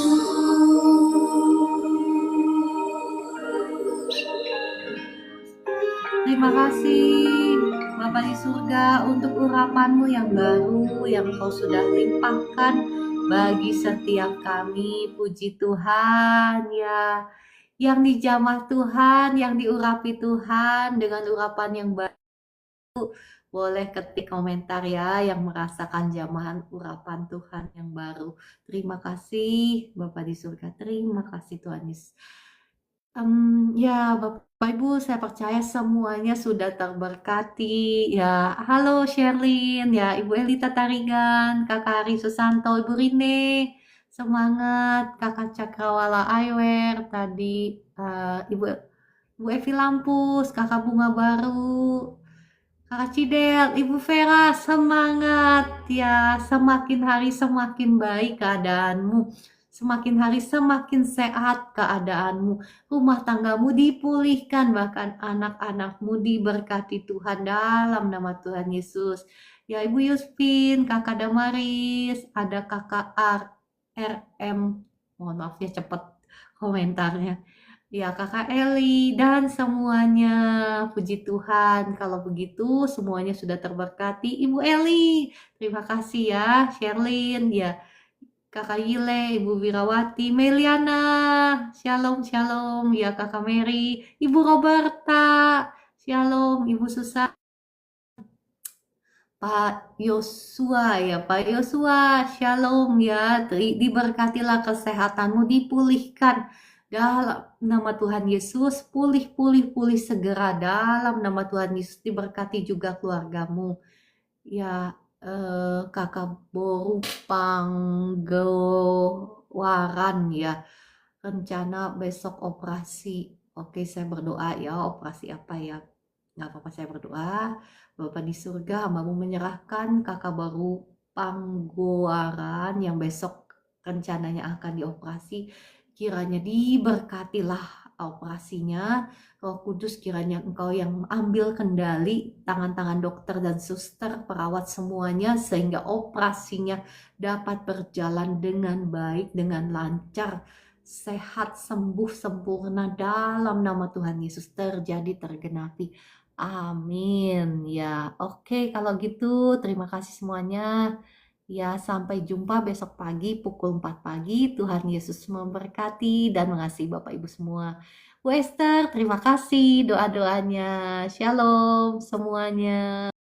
Terima kasih Bapa di surga untuk urapan-Mu yang baru yang Kau sudah limpahkan bagi setiap kami. Puji Tuhan ya, yang dijamah Tuhan, yang diurapi Tuhan dengan urapan yang baru. Boleh ketik komentar ya yang merasakan jamahan urapan Tuhan yang baru. Terima kasih Bapa di surga, terima kasih Tuhan Yesus. Ya Bapak Ibu, saya percaya semuanya sudah terberkati. Ya, halo Sherlyn, ya Ibu Elita Tarigan, Kakak Ari Susanto, Ibu Rine, semangat, Kakak Cakrawala Aywer, tadi Ibu Evi Lampus, Kakak Bunga Baru, Kakak Cidel, Ibu Vera, semangat ya, semakin hari semakin baik keadaanmu, semakin hari semakin sehat keadaanmu, rumah tanggamu dipulihkan, bahkan anak-anakmu diberkati Tuhan dalam nama Tuhan Yesus. Ya Ibu Yuspin, Kakak Damaris, ada Kakak RM, mohon maaf ya cepet komentarnya. Ya Kakak Eli dan semuanya, puji Tuhan. Kalau begitu semuanya sudah terberkati. Ibu Eli, terima kasih ya. Sherlyn, ya Kakak Yile, Ibu Wirawati, Meliana, Shalom, Shalom, ya Kakak Mary, Ibu Roberta, Shalom, Ibu Susan, Pak Yosua ya, Pak Yosua, Shalom ya, diberkatilah kesehatanmu, dipulihkan dalam nama Tuhan Yesus, pulih segera dalam nama Tuhan Yesus, diberkati juga keluargamu. Ya, Kakak Boru Panggewaran ya, rencana besok operasi. Oke, saya berdoa ya, operasi apa ya? Nggak apa-apa, saya berdoa. Bapa di surga, hamba-Mu menyerahkan Kakak Baru Panggowaran yang besok rencananya akan dioperasi. Kiranya diberkatilah operasinya. Roh Kudus, kiranya Engkau yang ambil kendali, tangan-tangan dokter dan suster, perawat semuanya, sehingga operasinya dapat berjalan dengan baik, dengan lancar, sehat, sembuh, sempurna dalam nama Tuhan Yesus, terjadi, tergenapi. Amin. Ya, oke, kalau gitu terima kasih semuanya. Ya, sampai jumpa besok pagi pukul 4 pagi. Tuhan Yesus memberkati dan mengasihi Bapak Ibu semua. Bu Esther, terima kasih doa-doanya. Shalom semuanya.